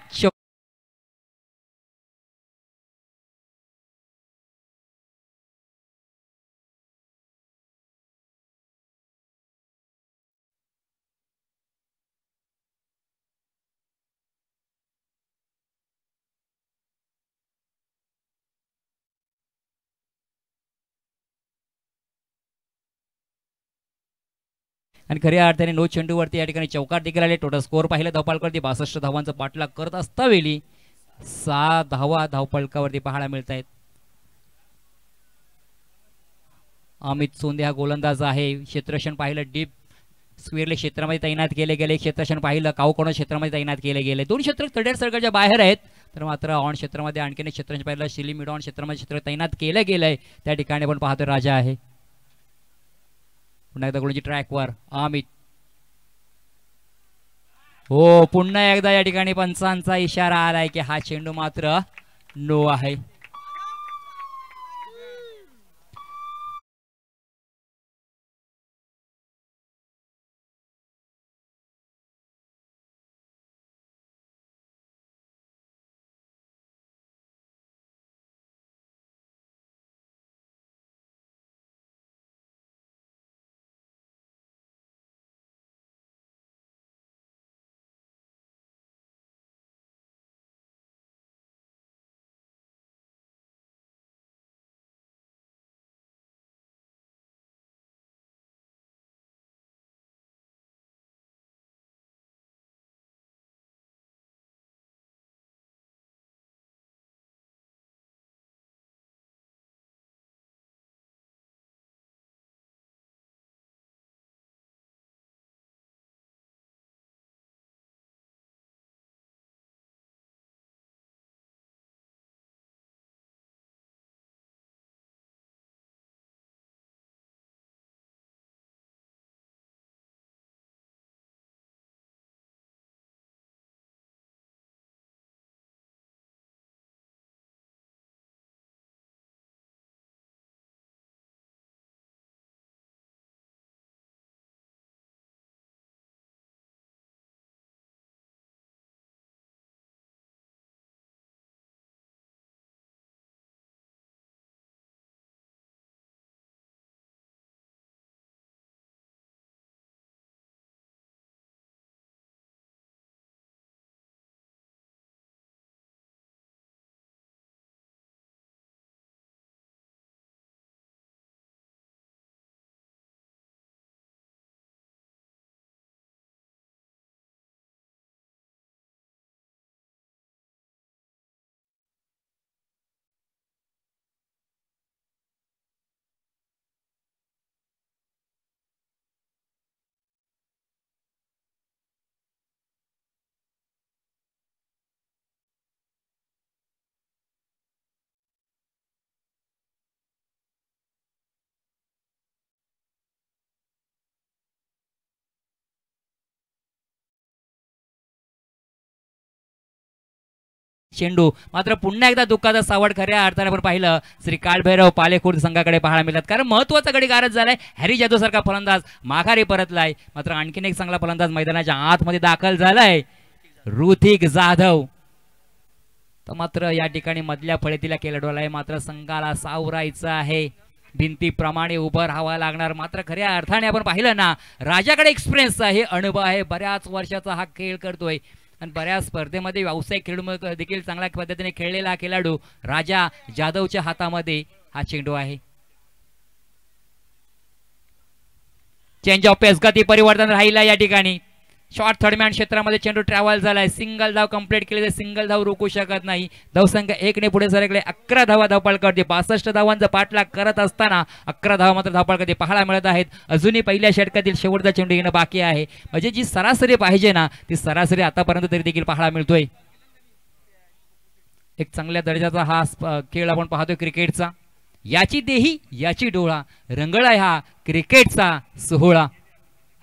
आणि खऱ्या अर्थाने नो चेंडूवरती या ठिकाणी चौकार देखील आले. टोटल स्कोअर पाहिलं धावपळकावरती 62 धावांचा पाठलाग करत असतावेळी 6 धावा धावपळकावरती पाहायला मिळत आहेत. अमित सोंदे हा गोलंदाज आहे. क्षेत्ररक्षण पाहिलं डीप स्क्वेअरले क्षेत्रामध्ये तैनात केले गेले. क्षेत्ररक्षण पाहिलं कावकोण क्षेत्रामध्ये तैनात केले गेले. दोन क्षेत्र तडेर सर्कलच्या बाहेर आहेत. तर मात्र ऑन क्षेत्रामध्ये आणखीन एक क्षेत्ररक्षण पाहिलं शिली मिड ऑन क्षेत्रामध्ये क्षेत्र तैनात केलं गेलंय. त्या ठिकाणी पण पाहतोय राजा आहे. पुन्हा एकदा गोलंदाजी ट्रॅकवर अमित. हो पुन्हा एकदा या ठिकाणी पंचांचा इशारा आलाय की हा चेंडू मात्र नो आहे. चेंडू मात्र पुन्हा एकदा दुःखाचा सावट खऱ्या अर्थाने आपण पाहिलं श्री काळभैरव पालेखुर्द संघाकडे पाहायला मिळतात. कारण महत्वाचा गडी गारच झालाय. हॅरी जाधव सारखा फलंदाज माघारी परतलाय. मात्र आणखीन एक चांगला फलंदाज मैदानाच्या आतमध्ये दाखल झालाय ऋतिक जाधव. तर मात्र या ठिकाणी मधल्या फळीतीला खेळाडूला मात्र संघाला सावरायचं आहे. भिंतीप्रमाणे उभं राहावं लागणार. मात्र खऱ्या अर्थाने आपण पाहिलं ना राजाकडे एक्सपिरियन्स आहे, अनुभव आहे. बऱ्याच वर्षाचा हा खेळ करतोय आणि बऱ्याच स्पर्धेमध्ये व्यावसायिक खेळ देखील चांगल्या पद्धतीने खेळलेला खेळाडू राजा जाधवच्या हातामध्ये हा चेंडू आहे. चेंज ऑफ पेस गती परिवर्तन राहिला या ठिकाणी. शॉर्ट थर्डमॅन क्षेत्रामध्ये चेंडू ट्रॅव्हल झालाय. सिंगल धाव कंप्लीट केली तर सिंगल धाव रोखू शकत नाही. धावसंख्या 1 ने पुढे सरकले. 11 धावा धावपळ करते. 62 धावांचा पाठलाग करत असताना 11 धावा मात्र धावपळ करते पाहायला मिळत आहेत. अजूनही पहिल्या षटकातील शेवटचा चेंडू येणं बाकी आहे. म्हणजे जी सरासरी पाहिजे ना ती सरासरी आतापर्यंत तरी देखील पाहायला मिळतोय. एक चांगल्या दर्जाचा हा खेळ आपण पाहतोय क्रिकेटचा. याची देही याची डोळा रंगळा हा क्रिकेटचा सोहळा.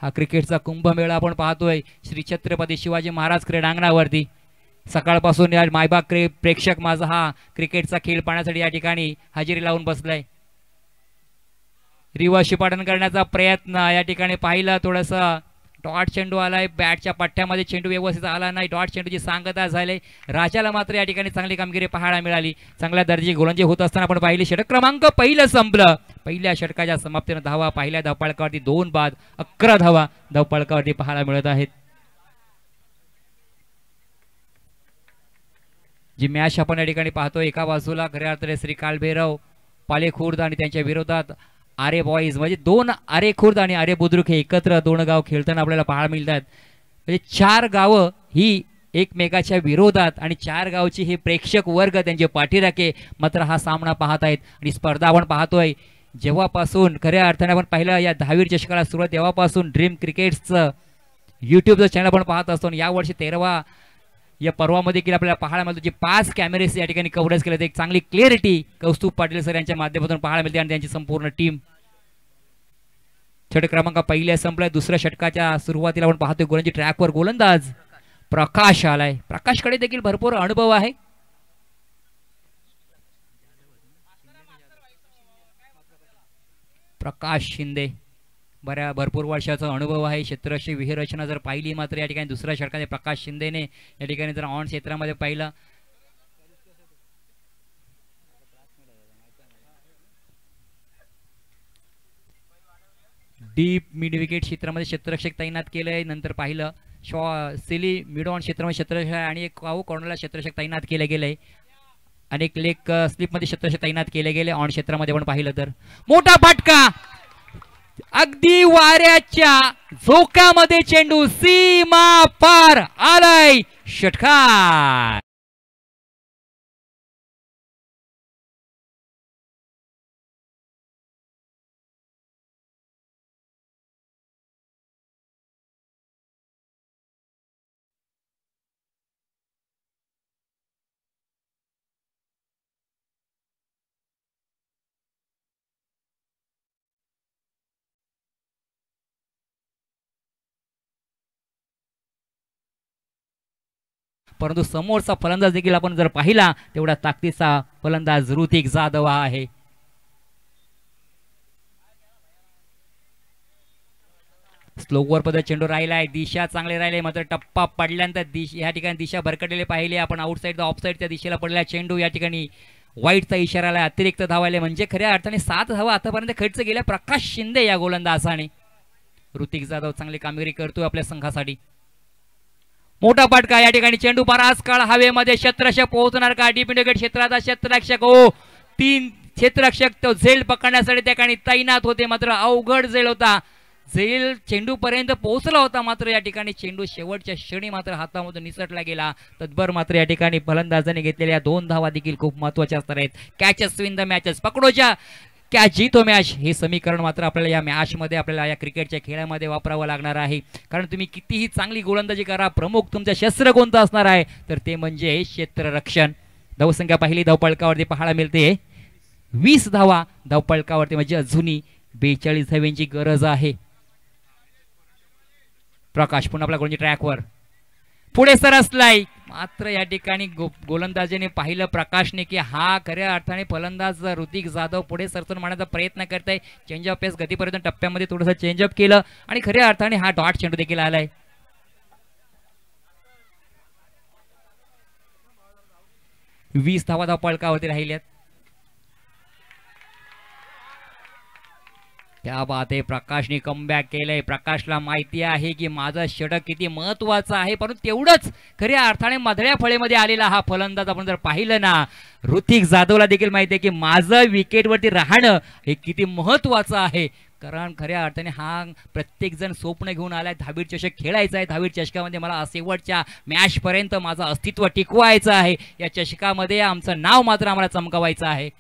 हा क्रिकेटचा कुंभमेळा आपण पाहतोय श्री छत्रपती शिवाजी महाराज क्रीडांगणावरती. सकाळपासून या मायबाग प्रेक्षक माझा हा क्रिकेटचा खेळ पाहण्यासाठी या ठिकाणी हजेरी लावून बसलाय. रिवर्स शिपाटन करण्याचा प्रयत्न या ठिकाणी पाहिलं. थोडस डॉट चेंडू आलाय. बॅटच्या पट्ट्यामध्ये चेंडू व्यवस्थित आला नाही. डॉट चेंडूची सांगता झाले. राजाला मात्र या ठिकाणी चांगली कामगिरी पाहायला मिळाली. चांगल्या दर्जाची गोलंदाजी होत असताना आपण पाहिली. षटक क्रमांक पहिलं संपलं. पहिल्या षटकाच्या समाप्तीने धावा पहिल्या धावपळकावरती 2 बाद 11 धावा धावपळकावरती पाहायला मिळत आहेत. जी मॅच आपण या ठिकाणी पाहतो एका बाजूला खऱ्या अर्थाने श्री काळभैरव पालेखुर्द आणि त्यांच्या विरोधात आरे बॉईज म्हणजे 2 आरे खुर्द आणि आरे बुद्रुक हे एकत्र 2 गाव खेळताना आपल्याला पाहायला मिळतात. म्हणजे 4 गावं ही एकमेकाच्या विरोधात आणि 4 गावची हे प्रेक्षक वर्ग त्यांचे पाठीराखे मात्र हा सामना पाहत आहेत. आणि स्पर्धा आपण पाहतोय जेव्हापासून खऱ्या अर्थाने आपण पाहिलं या 10वी चषकाला सुरुवात तेव्हापासून ड्रीम क्रिकेट्सचं यूट्यूबचं चॅनल आपण पाहत असतो आणि यावर्षी 13वा या पर्वामध्ये देखील आपल्याला पाहायला मिळतो जे 5 कॅमेरेस या ठिकाणी कव्हरेज केले एक चांगली क्लिअरिटी कौस्तुभ पाटील सर यांच्या माध्यमातून पाहायला मिळते आणि त्यांची संपूर्ण टीम. षटक क्रमांक पहिल्या संपलाय. दुसऱ्या षटकाच्या सुरुवातीला आपण पाहतोय गोलंदाजी ट्रॅकवर गोलंदाज प्रकाश आलाय. प्रकाशकडे देखील भरपूर अनुभव आहे. प्रकाश शिंदे भरपूर वर्षाचा अनुभव आहे. क्षेत्ररक्षक विहरचना जर पाहिली मात्र या ठिकाणी दुसऱ्या षटकाने प्रकाश शिंदेने या ठिकाणी जर ऑन क्षेत्रामध्ये पाहिलं डीप मिड विकेट क्षेत्रामध्ये क्षेत्ररक्षक तैनात केलंय. नंतर पाहिलं सिली मिड ऑन क्षेत्रामध्ये क्षेत्ररक्षक आणि एक कॉर्नरला क्षेत्ररक्षक तैनात केले गेले. अनेक लेग स्लिपमध्ये क्षेत्ररक्षक तैनात केले गेले. ऑन क्षेत्रामध्ये पण पाहिलं तर मोठा फटका अगदी वाऱ्याच्या झोक्यामध्ये चेंडू सीमा पार आलाय. षटकार परंतु समोरचा फलंदाज देखील आपण जर पाहिला तेवढा ताकदीचा फलंदाज ऋतिक जाधव आहे. स्लोवर पद्धत चेंडू राहिलाय. दिशा चांगले राहिले मात्र टप्पा पडल्यानंतर या ठिकाणी दिशा भरकटलेले पाहिले आपण. आउटसाइड ऑफ साइडच्या दिशेला पडलेला चेंडू या ठिकाणी वाईटचा इशारा आला. अतिरिक्त धावायला म्हणजे खऱ्या अर्थाने 7 धावा आतापर्यंत खर्च केल्या प्रकाश शिंदे या गोलंदाजाने. ऋतिक जाधव चांगली कामगिरी करतोय आपल्या संघासाठी. मोठा फटका या ठिकाणी चेंडू बराच काळ हवेमध्ये. क्षेत्ररक्षक पोहोचणार का डीप विकेट क्षेत्राचा क्षेत्ररक्षक 3 क्षेत्ररक्षक तो झेल पकडण्यासाठी त्या ठिकाणी तैनात होते मात्र अवघड झेल होता. झेल चेंडू पर्यंत पोहोचला होता मात्र या ठिकाणी चेंडू शेवटच्या क्षणी मात्र हातामधून निसटला गेला. तत्पर मात्र या ठिकाणी फलंदाजाने घेतलेल्या 2 धावा देखील खूप महत्वाच्या असणार आहेत. कॅचेस विन द मॅचेस पकडोच्या कॅच जीतो मॅच हे समीकरण मात्र आपल्याला या मॅचमध्ये आपल्याला या क्रिकेटच्या खेळामध्ये वापरावं लागणार आहे. कारण तुम्ही कितीही चांगली गोलंदाजी करा प्रमुख तुमचं शस्त्र कोणतं असणार आहे तर ते म्हणजे क्षेत्ररक्षण. धावसंख्या पहिली धावपळकावरती पाहायला मिळते 20 धावा धावपळकावरती म्हणजे अजूनही 42 धावांची गरज आहे. प्रकाश पुन्हा आपला गोलंदाजी ट्रॅकवर पुढे सरसलाय मात्र या ठिकाणी गोलंदाजीने पाहिलं प्रकाशने की हा खऱ्या अर्थाने फलंदाज ऋतिक जाधव पुढे सरसून मारण्याचा प्रयत्न करताय. चेंज ऑफ पेस गतीपर्यंत टप्प्यामध्ये थोडंसं चेंजअप केलं आणि खऱ्या अर्थाने हा डॉट चेंडू देखील आलाय. वीस धावा धावपळकावरती राहिल्यात. त्या बात आहे प्रकाशने कमबॅक केलंय. प्रकाशला माहिती आहे की माझं षटक किती महत्वाचं आहे परंतु तेवढंच खऱ्या अर्थाने मधल्या फळीमध्ये आलेला हा फलंदाज आपण जर पाहिलं ना ऋतिक जाधवला देखील माहिती आहे की माझं विकेटवरती राहणं हे किती महत्वाचं आहे. कारण खऱ्या अर्थाने हा प्रत्येक जण स्वप्न घेऊन आलाय 10वी चषक खेळायचा आहे. 10वी चषकामध्ये मला शेवटच्या मॅच पर्यंत माझं अस्तित्व टिकवायचं आहे. या चषकामध्ये आमचं नाव मात्र आम्हाला चमकवायचं आहे.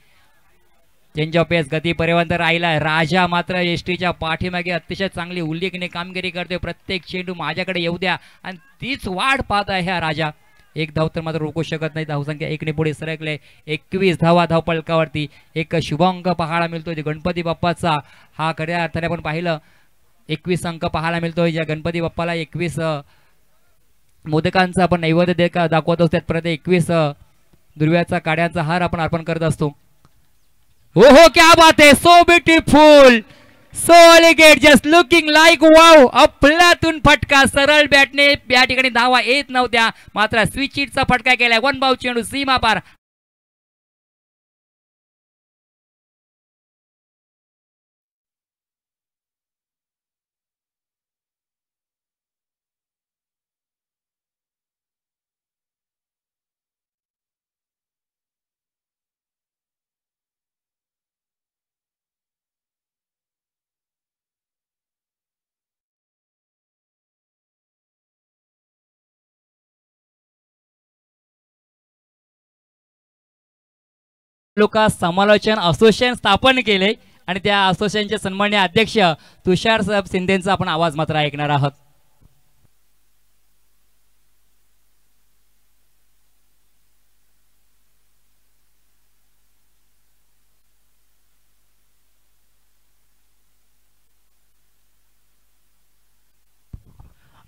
चेंज ऑफ पेस गतीपर्यंत राहिला. राजा मात्र एसटीच्या पाठीमागे अतिशय चांगली उल्लेखनीय कामगिरी करतोय. प्रत्येक चेंडू माझ्याकडे येऊ द्या आणि तीच वाट पाहत आहे हा राजा. 1 धाव तर मात्र रोखू शकत नाही. धावसंख्या 1 ने पुढे सरकले. 21 धावा धावपळकावरती. एक शुभ अंक पाहायला मिळतोय गणपती बाप्पाचा. हा खऱ्या अर्थाने आपण पाहिलं 21 अंक पाहायला मिळतोय. या गणपती बाप्पाला 21 मोदकांचा आपण नैवेद्य दाखवत असतो. त्यात 21 दुर्व्याचा काड्यांचा हार आपण अर्पण करत असतो. ओहो क्या बात है. So beautiful so elegant just looking like wow. अफलातून फटका सरळ बॅटने या ठिकाणी धावा येत नव्हत्या मात्र स्विच हिटचा फटका केलाय. 1 बाउ चेंडू सीमा पार. लोक समालोचन असोसिएशन स्थापन केले आणि त्या असोसिएशनचे सन्माननीय अध्यक्ष तुषार साहेब शिंदेचा आपण आवाज मात्र ऐकणार आहोत.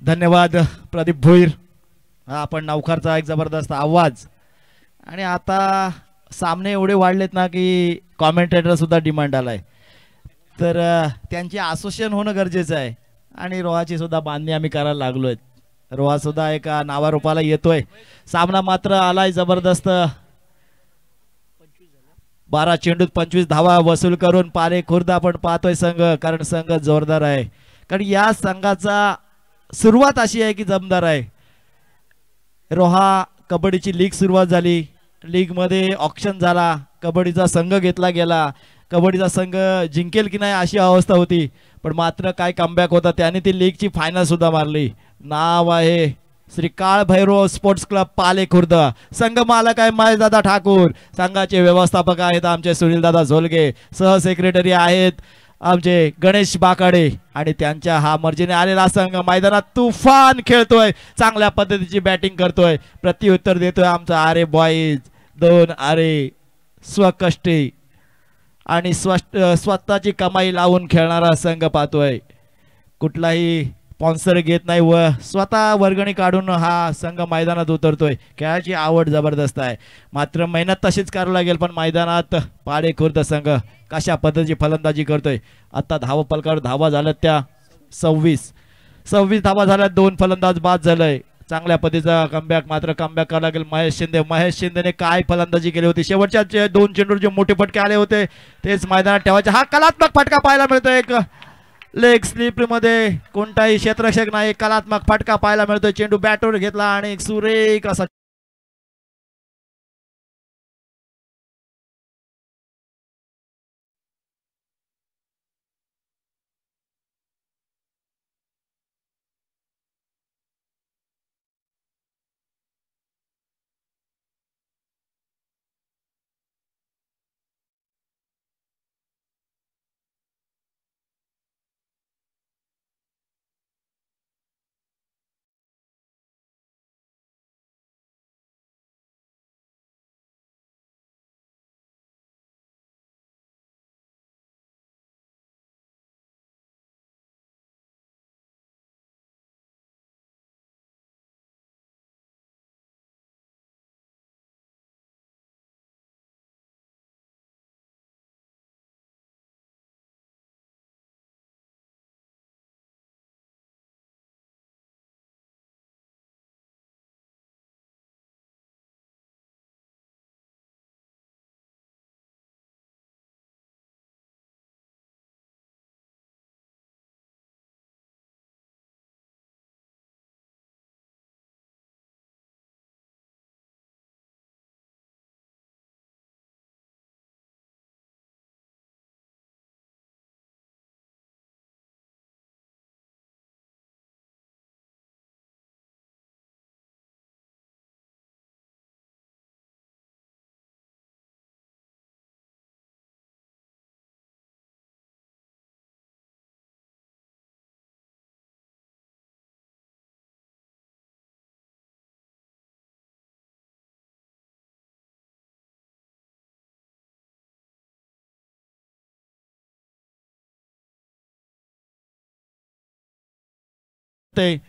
धन्यवाद प्रदीप भोईर. हा आपण नौकरचा एक जबरदस्त आवाज. आणि आता सामने एवढे वाढलेत ना की कॉमेंटेटर सुद्धा डिमांड आलाय. तर त्यांचे असोसिएशन होणं गरजेचं आहे. आणि रोहाची सुद्धा बांधणी आम्ही करायला लागलोय. रोहा सुद्धा एका नावारूपाला येतोय. सामना मात्र आलाय जबरदस्त. 12 चेंडूत 25 धावा वसूल करून पाले खुर्द आपण पाहतोय संघ. कारण संघ जोरदार आहे. कारण या संघाचा सुरुवात अशी आहे की जमदार आहे. रोहा कबड्डीची लीग सुरुवात झाली. लीग मध्ये ऑक्शन झाला. कबड्डीचा संघ घेतला गेला. कबड्डीचा संघ जिंकेल की नाही अशी अवस्था होती. पण मात्र काय कमबॅक होता. त्याने ती लीगची फायनल सुद्धा मारली. नाव आहे श्री काळ भैरव स्पोर्ट्स क्लब पाले खुर्द. संघ मालक आहे महेशदादा ठाकूर. संघाचे व्यवस्थापक आहेत आमचे सुनीलदादा झोलगे. सह सेक्रेटरी आहेत आमचे गणेश बाकाडे. आणि त्यांच्या हा मर्जीने आलेला संघ मैदानात तुफान खेळतोय. चांगल्या पद्धतीची बॅटिंग करतोय. प्रत्युत्तर देतोय आमचा आरे बॉईज. 2 आरे स्वकष्टी आणि स्वतःची कमाई लावून खेळणारा संघ पाहतोय. कुठलाही स्पॉन्सर घेत नाही व स्वतः वर्गणी काढून हा संघ मैदानात उतरतोय. खेळाची आवड जबरदस्त आहे. मात्र मेहनत तशीच करावी लागेल. पण मैदानात पाडे खुर्द संघ कशा पद्धतीची फलंदाजी करतोय. आता धावा पलकावर धावा झाल्यात त्या 26 धावा झाल्यात. 2 फलंदाज बाद झालंय. चांगल्या पद्धतीचा कमबॅक. मात्र कमबॅक करावं लागेल महेश शिंदेने काय फलंदाजी केली होती. शेवटच्या 2 चेंडूवर जे मोठे फटके आले होते तेच मैदानात ठेवायचे. हा कलात्मक फटका पाहायला मिळतोय. एक लेग स्लिप मध्ये कोणताही क्षेत्ररक्षक नाही. कलात्मक फटका पाहायला मिळतोय. चेंडू बॅटवर घेतला आणि एक सुरेख असा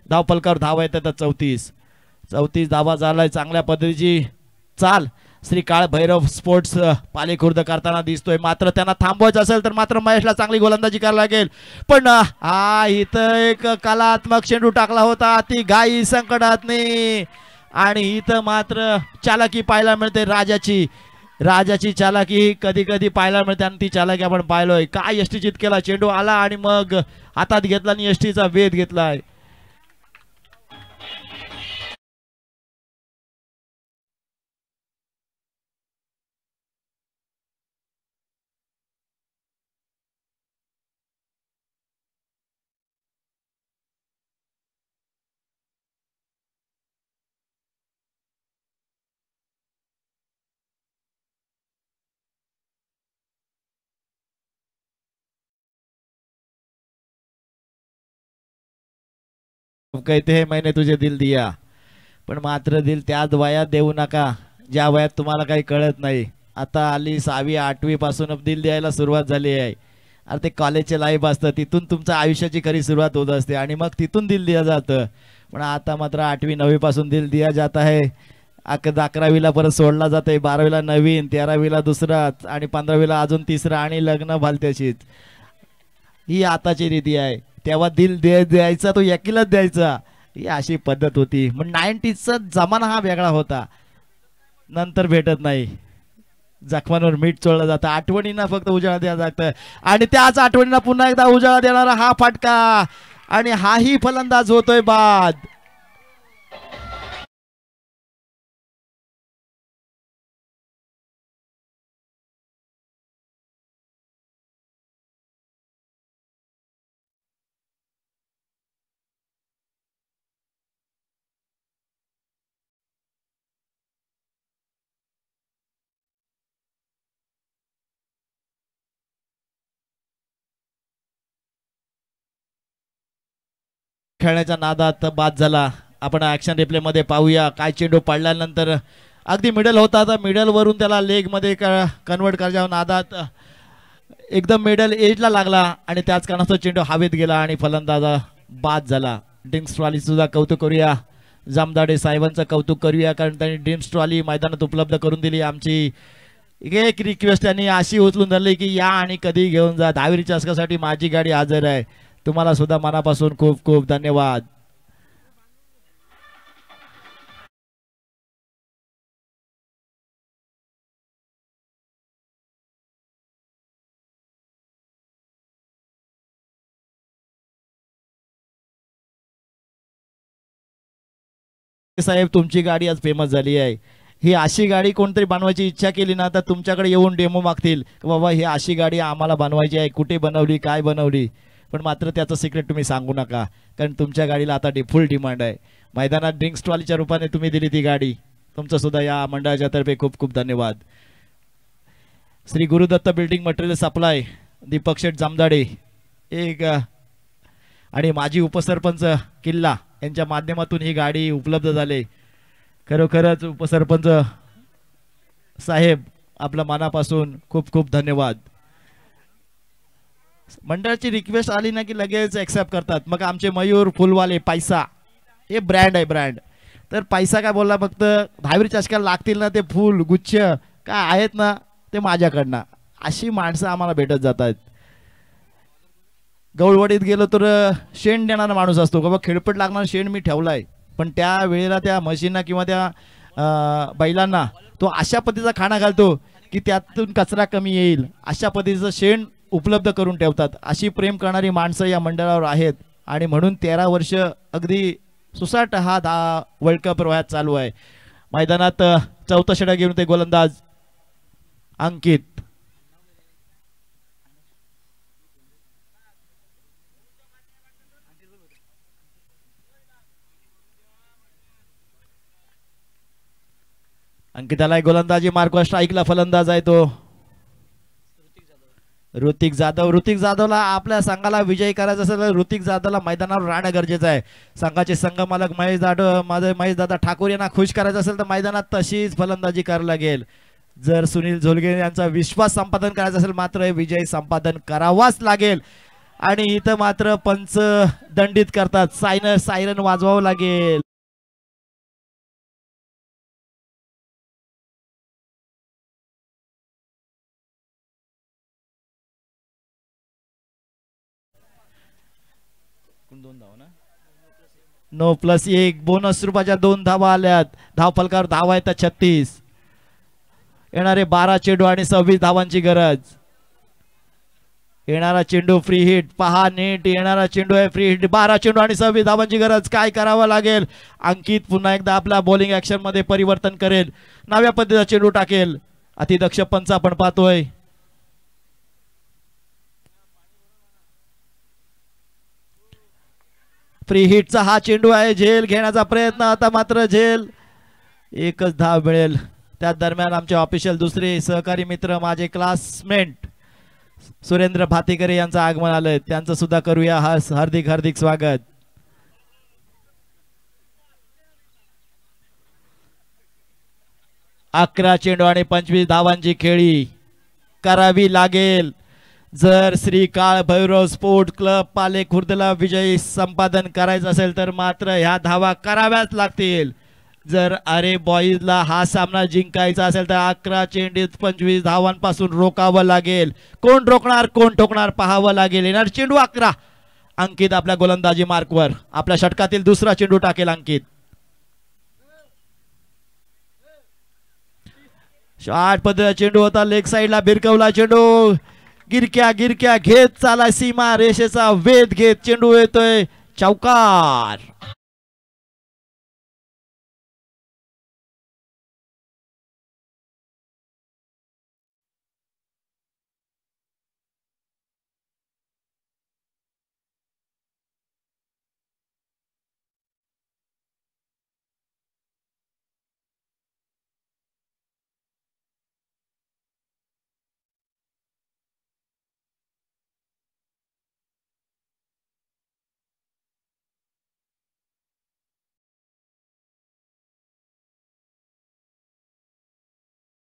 धाव पलकावर धावा येतात 34 धावा झालाय. चांगल्या पद्धतीची चाल श्री काळ भैरव स्पोर्ट्स पाले खुर्द करताना दिसतोय. मात्र त्यांना थांबवायचं असेल तर मात्र महेशला चांगली गोलंदाजी करायला लागेल. पण हा इथं एक कलात्मक चेंडू टाकला होता ती घाई संकटात नाही. आणि इथं मात्र चालाकी पाहायला मिळते राजाची चालाकी कधी कधी पाहायला मिळते. आणि ती चालाकी आपण पाहिलोय. काय यष्टीचित केला. चेंडू आला आणि मग हातात घेतला आणि यष्टीचा वेध घेतलाय. कहते हैं मैंने तुझे दिल दिया, पण मात्र दिल त्याच वयात देऊ नका ज्या वयात तुम्हाला काही कळत नाही. आता आली 6वी 8वी पासून दिल द्यायला सुरुवात झाली आहे. अरे ते कॉलेजचे लाईफ असतं, तिथून तुमच्या आयुष्याची खरी सुरुवात होत असते आणि मग तिथून दिल दिया जातं. पण आता मात्र 8वी 9वी पासून दिल दिया जात आहे. 11वीला परत सोडला जाते, 12वीला नवीन, 13वीला दुसरा आणि 15वीला अजून तिसरा आणि लग्न भलत्याशीच. ही आताची रीती आहे. तेव्हा दिल द्यायचा तो एकीलाच द्यायचा, ही अशी पद्धत होती. मग 90चा जमाना हा वेगळा होता. नंतर भेटत नाही, जखमांवर मीठ चोळलं जातं, आठवणींना फक्त उजाळा द्यायला लागतं आणि त्याच आठवणींना पुन्हा एकदा उजाळा देणारा हा फटका आणि हाही फलंदाज होतोय बाद. खेळण्याच्या नादात बाद झाला. आपण ऍक्शन रिप्ले मध्ये पाहूया. काय चेंडू पडल्यानंतर अगदी मिडल होता, आता मिडल वरून त्याला लेग मध्ये कन्वर्ट करायच्या नादात एकदम मिडल एजला लागला आणि त्याच कारणास्तव चेंडू हवेत गेला आणि फलंदाज बाद झाला. ड्रिंक्स ट्रॉली सुद्धा कौतुक करूया, जामदाडे साहेबांचं कौतुक करूया, कारण त्यांनी ड्रिंक्स ट्रॉली मैदानात उपलब्ध करून दिली. आमची एक रिक्वेस्ट त्यांनी अशी उचलून धरली की या आणि कधी घेऊन जा. 10वी चषकासाठी माझी गाडी हजर आहे. तुम्हाला सुद्धा मनापासून खूप खूप धन्यवाद. साहेब तुमची गाडी आज फेमस झाली आहे. ही अशी गाडी कोणतरी बनवायची इच्छा केली ना तर तुमच्याकडे येऊन डेमो मागतील बाबा ही अशी गाडी आम्हाला बनवायची आहे, कुठे बनवली, काय बनवली. पण मात्र त्याचं सिक्रेट तुम्ही सांगू नका, कारण तुमच्या गाडीला आता फुल डिमांड आहे. मैदानात ड्रिंक्स ट्रॉलीच्या रूपाने तुम्ही दिली ती गाडी, तुमचं सुद्धा या मंडळाच्या तर्फे खूप खूप धन्यवाद. Shri Gurudatt building material supply Deepak Sheth Jamdade एक आणि माजी उपसरपंच किल्ला यांच्या माध्यमातून ही गाडी उपलब्ध झाली. खरोखरच उपसरपंच साहेब आपल्या मनापासून खूप खूप धन्यवाद. मंडळाची रिक्वेस्ट आली ना की लगेच एक्सेप्ट करतात. मग आमचे मयूर फुलवाले पैसा हे ब्रँड आहे, ब्रँड. तर पैसा काय बोलला, फक्त 10वी चषकाला लागतील ना ते फुल गुच्छ काय आहेत ना ते माझ्याकडनं. अशी माणसं आम्हाला भेटत जातात. गौळवाडीत गेलो तर शेण देणारा माणूस असतो, बाबा खेळपट लागणारा शेण मी ठेवलाय, पण त्या वेळेला त्या म्हशींना किंवा त्या बैलांना तो अशा पद्धतीचा खाणा घालतो की त्यातून कचरा कमी येईल, अशा पद्धतीचं शेण उपलब्ध करून ठेवतात. अशी प्रेम करणारी माणसं या मंडळावर आहेत आणि म्हणून 13 वर्ष अगदी सुसाट हा वर्ल्ड कप वयात चालू आहे. मैदानात चौथा षटक घेऊन ते गोलंदाज अंकित. अंकिताला गोलंदाजी मार्क स्ट्राईकला फलंदाज आहे तो ऋतिक जाधव. ऋतिक जाधवला आपल्या संघाला विजयी करायचा असेल तर ऋतिक जाधवला मैदानावर राहणं गरजेचं आहे. संघाचे संघ मालक महेश दादा ठाकूर यांना खुश करायचं असेल तर मैदानात तशीच फलंदाजी करायला लागेल. जर सुनील झोलगे यांचा विश्वास संपादन करायचा असेल मात्र विजय संपादन करावाच लागेल. आणि इथं मात्र पंच दंडित करतात, सायरन वाजवावं लागेल. नो प्लस 1 बोनस रूपाच्या 2 धावा आल्यात. धाव फलकावर धावा येतात 36. येणारे 12 चेंडू आणि 26 धावांची गरज. येणारा चेंडू फ्री हिट पहा नीट. येणारा चेंडू आहे फ्री हिट. 12 चेंडू आणि 26 धावांची गरज. काय करावं लागेल. अंकित पुन्हा एकदा आपल्या बॉलिंग ऍक्शन मध्ये परिवर्तन करेल, नव्या पद्धतीचा चेंडू टाकेल. अतिदक्ष पंच आपण पाहतोय. फ्री हिटचा हा चेंडू आहे. झेल घेण्याचा प्रयत्न, आता मात्र झेल एकच धाव मिळेल. त्या दरम्यान आमचे ऑफिशियल दुसरे सहकारी मित्र माझे क्लासमेट सुरेंद्र भातेकरे यांचं आगमन आलंय, त्यांचं सुद्धा करूया हार्दिक हार्दिक स्वागत. 11 चेंडू आणि 25 धावांची खेळी करावी लागेल जर श्री काळ भैरव स्पोर्ट क्लब पाले खुर्दला विजयी संपादन करायचं असेल तर मात्र ह्या धावा कराव्याच लागतील। जर अरे बॉईजला हा सामना जिंकायचा असेल तर 11 चेंडूत 25 धावांपासून रोकावं लागेल। कोण रोखणार कोण ठोकणार पाहावं लागेल। येणार चेंडू 11 अंकित आपल्या गोलंदाजी मार्कवर आपल्या षटकातील दुसरा चेंडू टाकेल अंकित। शॉट पद्धतीचा चेंडू होता लेग साइडला भिरकवला चेंडू गिरक्या गिरक्या घेत चाला सीमा रेषेचा वेध घेत चेंडू येतोय चौकार।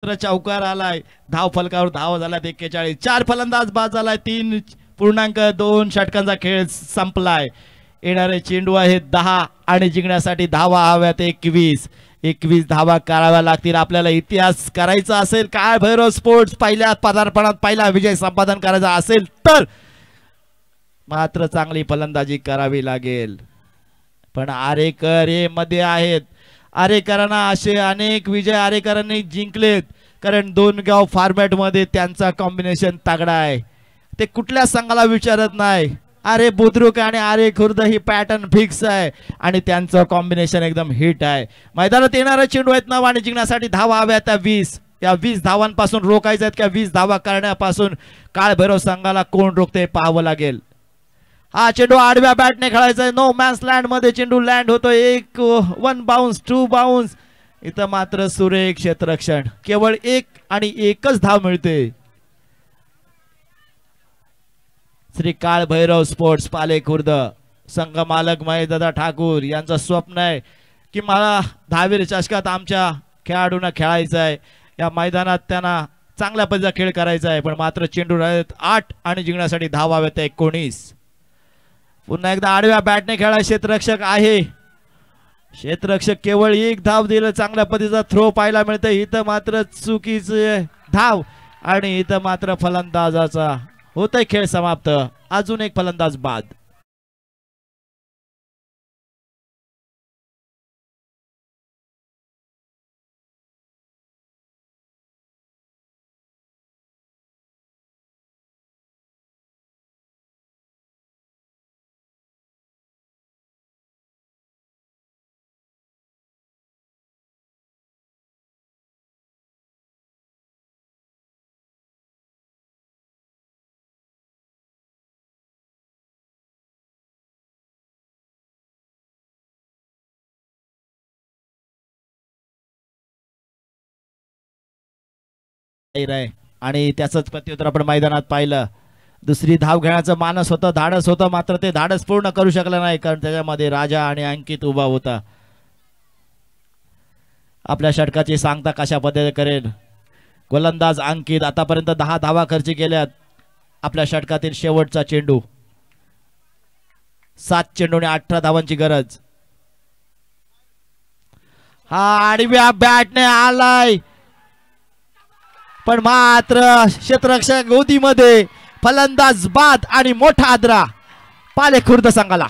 चौकार आलाय धाव फलकावर धाव झाल्यात 41 4 फलंदाज बाद झालाय 3.2 षटकांचा खेळ संपलाय। येणारे चेंडू आहेत 10 आणि जिंकण्यासाठी धावा हव्यात 21 धावा कराव्या लागतील। आपल्याला इतिहास करायचा असेल काळ भैरव स्पोर्ट्स पहिल्या पदार्पणात पहिला विजय संपादन करायचा असेल तर मात्र चांगली फलंदाजी करावी लागेल। पण आरेकर हे मध्ये आहेत आरेकरांना असे अनेक विजय आरेकरांनी जिंकलेत कारण 2 गाव फॉर्मॅट मध्ये त्यांचा कॉम्बिनेशन तगडा आहे। ते कुठल्या संघाला विचारत नाही अरे बुद्रुक आणि अरे खुर्द ही पॅटर्न फिक्स आहे आणि त्यांचं कॉम्बिनेशन एकदम हिट आहे। मैदानात येणारा चेंडू आहेत नाव आणि जिंकण्यासाठी धावा हव्या त्या 20 या 20 धावांपासून रोखायचं आहेत किंवा 20 धावा करण्यापासून काळ भैरव संघाला कोण रोखते पाहावं लागेल। हा चेंडू आडव्या बॅटने खेळायचा आहे नो मॅन्स लँड मध्ये चेंडू लँड होतो 1 बाउन्स 2 बाउन्स इथं मात्र सुरेख क्षेत्ररक्षण केवळ 1 आणि 1च धाव मिळते। श्री काळ भैरव स्पोर्ट्स पाले खुर्द संघ मालक महेशदादा ठाकूर यांचं स्वप्न आहे की मला 10वी चषकात आमच्या खेळाडूंना खेळायचं आहे या मैदानात त्यांना चांगल्या पद्धतीचा खेळ करायचा आहे। पण मात्र चेंडू राहिलेत 8 आणि जिंकण्यासाठी धावा हव्यात 19 पुन्हा एकदा आडव्या बॅटने खेळा क्षेत्ररक्षक आहे क्षेत्ररक्षक केवळ 1 धाव दिलं चांगल्या पद्धतीचा थ्रो पाहायला मिळतं इथं मात्र चुकीचे धाव आणि इथं मात्र फलंदाजाचा होतोय खेळ समाप्त अजून एक फलंदाज बाद। आणि त्याचंच प्रत्युत्तर आपण मैदानात पाहिलं दुसरी धाव घेण्याचं मानस होतं धाडस होतं मात्र ते धाडस पूर्ण करू शकलं नाही कारण त्याच्यामध्ये राजा आणि अंकित उभा होता। आपल्या षटकाची सांगता कशा पद्धतीने करेल गोलंदाज अंकित आतापर्यंत 10 धावा खर्ची केल्यात आपल्या षटकातील शेवटचा चेंडू 7 चेंडूने 18 धावांची गरज। हा आडव्या बॅटने आलाय पण मात्र क्षेत्ररक्षक गोदीमध्ये फलंदाज बाद आणि मोठा आदरा पाले खुर्द संघाला।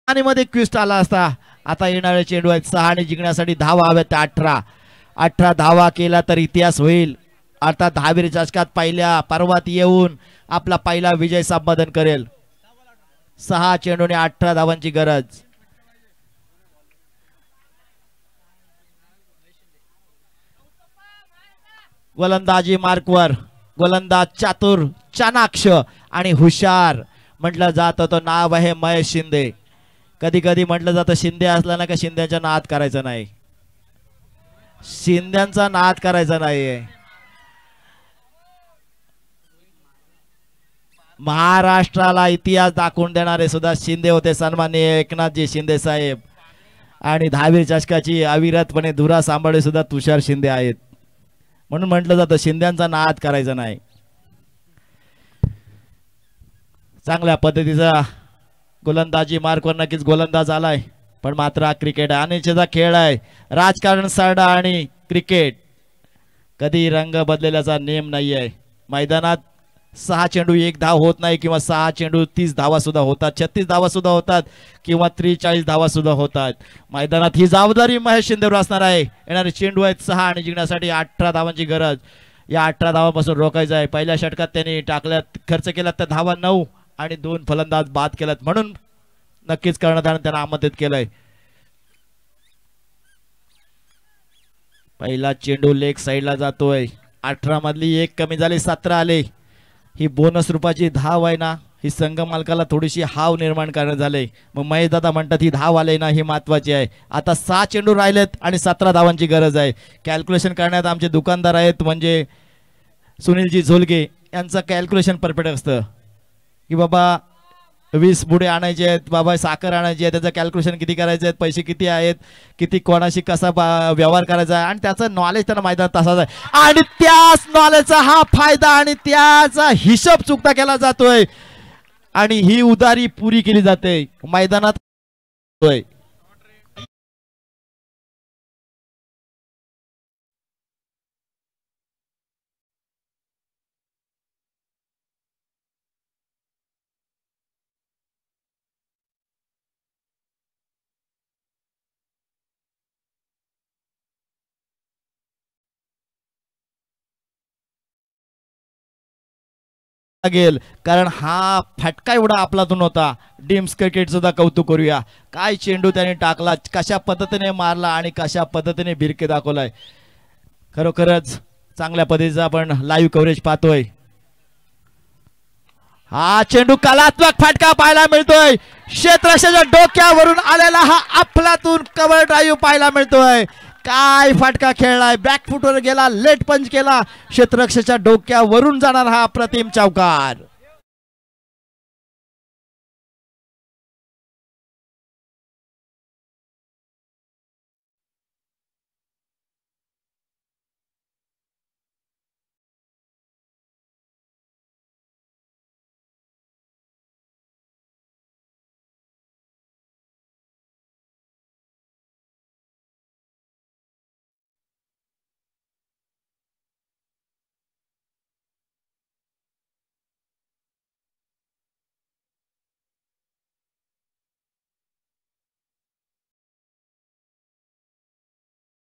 आणि मध्ये क्विस्ट आला असता आता येणारे चेंडू आहेत 6 आणि जिंकण्यासाठी धावा हव्यात 18 18 धावा केला तर इतिहास होईल. आता 10वी चषकात पहिल्या पर्वात येऊन आपला पहिला विजय संपादन करेल. 6 चेंडूने 18 धावांची गरज. गोलंदाजी मार्कवर गोलंदाज चातुर चाणाक्ष आणि हुशार म्हटलं जातं. तो नाव आहे महेश शिंदे. कधी कधी म्हटलं जातं शिंदे असला ना का शिंद्याचा नाद करायचा नाही. शिंद्यांचा नाद करायचा नाहीये. महाराष्ट्राला इतिहास दाखवून देणारे सुद्धा शिंदे होते, सन्माननीय एकनाथजी शिंदे साहेब. आणि 10वी चषकाची अविरतपणे धुरा सांभाळले सुद्धा तुषार शिंदे आहेत. म्हणून म्हटलं जातं शिंद्यांचा नाद करायचा नाही. चांगल्या पद्धतीचा गोलंदाजी मार्कवर नक्कीच गोलंदाज आलाय. पण मात्र हा क्रिकेट अनिच्छेचा खेळ आहे. राजकारण सारडा आणि क्रिकेट कधी रंग बदलेल्याचा नियम नाही आहे. मैदानात 6 चेंडू 1 धाव होत नाही किंवा 6 चेंडू 30 धावा सुद्धा होतात, 36 धावा सुद्धा होतात किंवा 43 धावा सुद्धा होतात. मैदानात ही जबाबदारी महेश शिंदेवर असणार आहे. येणारे चेंडू आहेत 6 आणि जिंकण्यासाठी 18 धावांची गरज. या 18 धावांपासून रोखायचं आहे. पहिल्या षटकात त्यांनी टाकल्यात खर्च केला त्या धावा 9 आणि 2 फलंदाज बाद केलात. म्हणून नक्कीच कर्णधाराने त्यांना आमंत्रित केलंय. पहिला चेंडू लेग साईडला जातोय. 18 मधली 1 कमी झाली, 17 आले. ही बोनस रूपाची धाव आहे ना, ही संघ मालकाला थोडीशी हाव निर्माण करण्यात झाले. मग महेश दादा म्हणतात ही धाव आले ना ही महत्वाची आहे. आता 6 चेंडू राहिलेत आणि 17 धावांची गरज आहे. कॅल्क्युलेशन करण्यात आमचे दुकानदार आहेत म्हणजे सुनीलजी झोलगे यांचं कॅल्क्युलेशन परफेक्ट असतं की बाबा 20 बुडे आणायचे आहेत, बाबा साखर आणायची आहे, त्याचं कॅल्क्युलेशन किती करायचे आहेत, पैसे किती आहेत, किती कोणाशी कसा व्यवहार करायचा आहे आणि त्याचं नॉलेज त्यांना मैदानात तसाच आहे. आणि त्याच नॉलेजचा हा फायदा आणि त्याचा हिशोब चुकता केला जातोय आणि ही उदारी पुरी केली जाते मैदानात. लागेल कारण हा फटका एवढा आपलातून होता. डीम्स क्रिकेट सुद्धा कौतुक करूया. काय चेंडू त्याने टाकला, कशा पद्धतीने मारला आणि कशा पद्धतीने भिरके दाखवलाय. खरोखरच चांगल्या पद्धतीचा आपण लाईव्ह कव्हरेज पाहतोय. हा चेंडू कलात्मक फटका पाहायला मिळतोय. क्षेत्ररक्षकाच्या डोक्यावरून आलेला हा आपलातून कव्हर ड्राईव्ह पाहायला मिळतोय. काय फटका खेळलाय, बॅकफुटवर गेला, लेट पंच केला, क्षेत्ररक्षकाच्या डोक्यावरून जाणार हा अप्रतिम चौकार.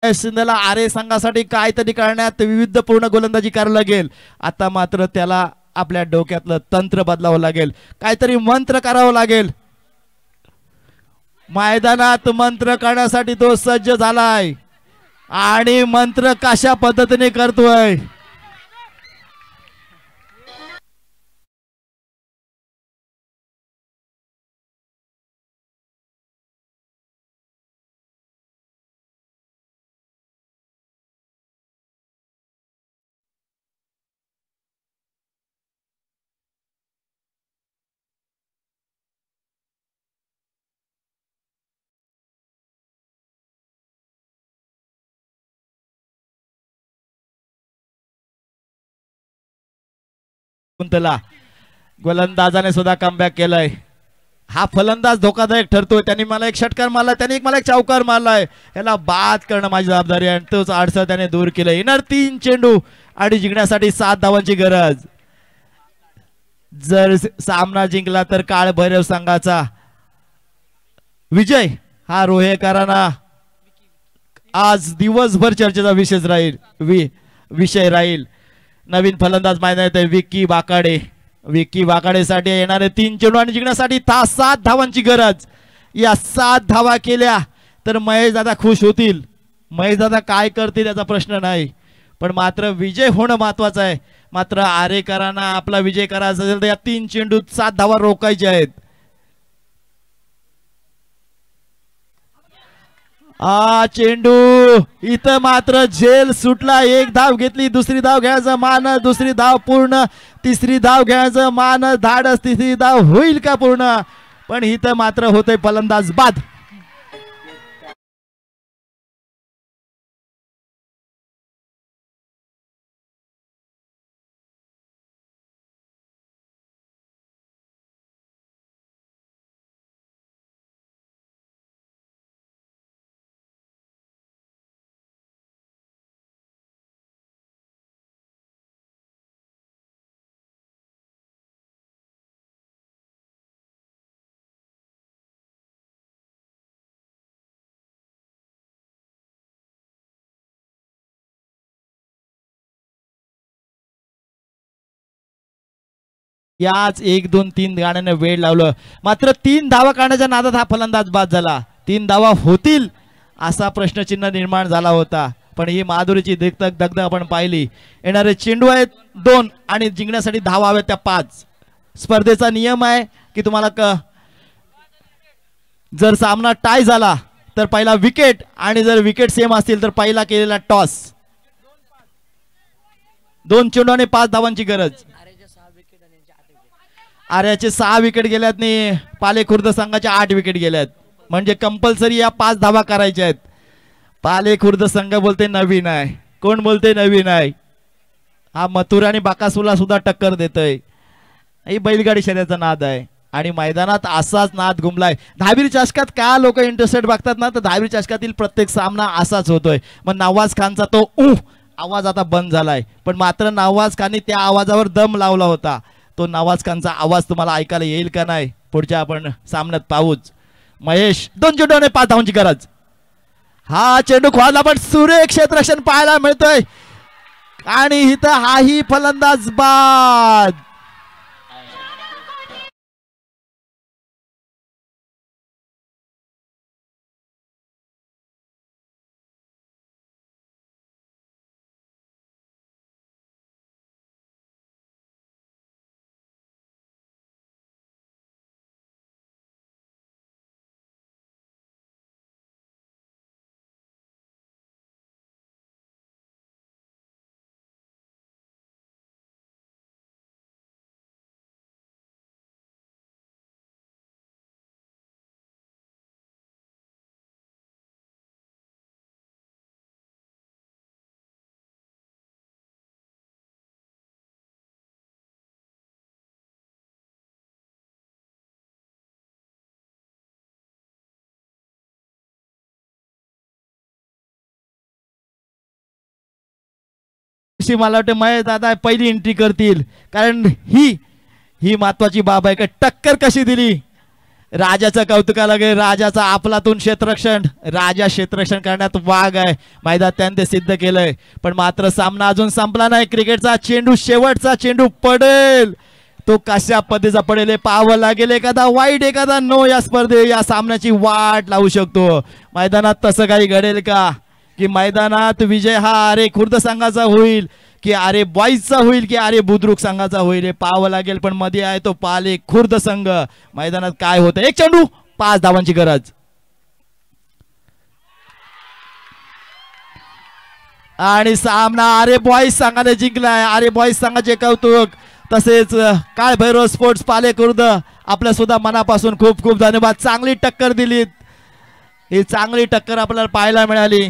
शिंदेला आरे संघासाठी काहीतरी करण्यात विविधपूर्ण गोलंदाजी करावी लागेल. आता मात्र त्याला आपल्या डोक्यातलं तंत्र बदलावं लागेल, काहीतरी मंत्र करावं लागेल. मैदानात मंत्र करण्यासाठी तो सज्ज झालाय आणि मंत्र कशा पद्धतीने करतोय. गोलंदाजाने सुद्धा कमबॅक केलाय. हा फलंदाज धोकादायक ठरतोय. त्यांनी मला एक षटकार मारला, त्यांनी मला एक चौकार मारलाय. याला बाद करणं माझी जबाबदारी आहे आणि तोच अडसर त्याने दूर केलाय. येणार 3 चेंडू आणि जिंकण्यासाठी 7 धावांची गरज. जर सामना जिंकला तर काळ भैरव संघाचा विजय हा रोहेकरांना आज दिवसभर चर्चेचा विषय राहील. नवीन फलंदाज मैदानात आहे विक्की वाकाडे. विक्की वाकाडेसाठी येणारे 3 चेंडू आणि जिंकण्यासाठी 7 धावांची गरज. या 7 धावा केल्या तर महेश दादा खुश होतील. महेश दादा काय करतील याचा प्रश्न नाही, पण मात्र विजय होणं महत्वाचं आहे. मात्र आरेकरांना आपला विजय करायचा असेल तर या 3 चेंडूत 7 धावा रोखायच्या आहेत. चेंडू इथं मात्र झेल सुटला. 1 धाव घेतली, दुसरी धाव घ्यायचं मान, दुसरी धाव पूर्ण, तिसरी धाव घ्यायचं मान, धाडस, तिसरी धाव होईल का पूर्ण, पण इथं मात्र होतंय फलंदाज बाद. याच 1 2 3 गाण्याने वेळ लावलं, मात्र 3 धावा काढण्याच्या नादात हा फलंदाज बाद झाला. 3 धावा होतील असा प्रश्नचिन्ह निर्माण झाला होता, पण ही माधुरीची दगदग आपण पाहिली. येणारे चेंडू आहेत 2 आणि जिंकण्यासाठी धावा हव्या त्या 5. स्पर्धेचा नियम आहे की तुम्हाला जर सामना टाय झाला तर पहिला विकेट, आणि जर विकेट सेम असतील तर पहिला केलेला टॉस. 2 चेंडू आणि 5 धावांची गरज. आर्याचे 6 विकेट गेल्यात आणि पाले खुर्द संघाच्या 8 विकेट गेल्यात, म्हणजे कंपल्सरी या 5 धावा करायच्या आहेत. पाले खुर्द संघ बोलते नवीन आहे. कोण बोलते नवीन आहे? हा मथुरा आणि बाकासूला सुद्धा टक्कर देतोय. ही बैलगाडी शर्यतीचा नाद आहे आणि मैदानात असाच नाद घुमलाय. दहावीर चषकात का लोक इंटरेस्टेड बघतात ना, तर दहावीर चषकातील प्रत्येक सामना असाच होतोय. मग नवाज खानचा तो आवाज आता बंद झालाय, पण मात्र नवाज खानने त्या आवाजावर दम लावला होता. तो नवाज खानचा आवाज तुम्हाला ऐकायला येईल का नाही पुढच्या आपण सामन्यात पाहूच. महेश 2 चेंडू आणि 5 धावांची गरज. हा चेंडू खोदला पण सुरेख क्षेत्ररक्षण पाहायला मिळतोय आणि इथं हाही फलंदाज बाद. मला वाटतं महेश दादा पहिली एंट्री करतील, कारण ही महत्वाची बाब आहे. का टक्कर कशी दिली. राजाचं कौतुकाला गे. राजाचा आपलातून क्षेत्ररक्षण, राजा क्षेत्ररक्षण करण्यात वाघ आहे. मैदानात त्याने ते सिद्ध केलंय, पण मात्र सामना अजून संपला नाही. क्रिकेटचा चेंडू, शेवटचा चेंडू पडेल, तो कशा पद्धतीचा पडेल हे पाहावं लागेल. एखादा वाईट, एखादा नो या या सामन्याची वाट लावू शकतो. मैदानात तसं काही घडेल का, की मैदानात विजय हा आरे खुर्द संघाचा होईल की आरे बॉईजचा होईल की आरे बुद्रुक संघाचा होईल हे पाहावं लागेल. पण मध्ये आहे तो पाले खुर्द संघ. मैदानात काय होतं. 1 चेंडू 5 धावांची गरज. आणि सामना आरे बॉईज संघाने जिंकलाय. आरे बॉईज संघाचे कौतुक. तसेच काळ भैरव स्पोर्ट्स पाले खुर्द आपल्या सुद्धा मनापासून खूप खूप धन्यवाद. चांगली टक्कर दिलीत. ही चांगली टक्कर आपल्याला पाहायला मिळाली.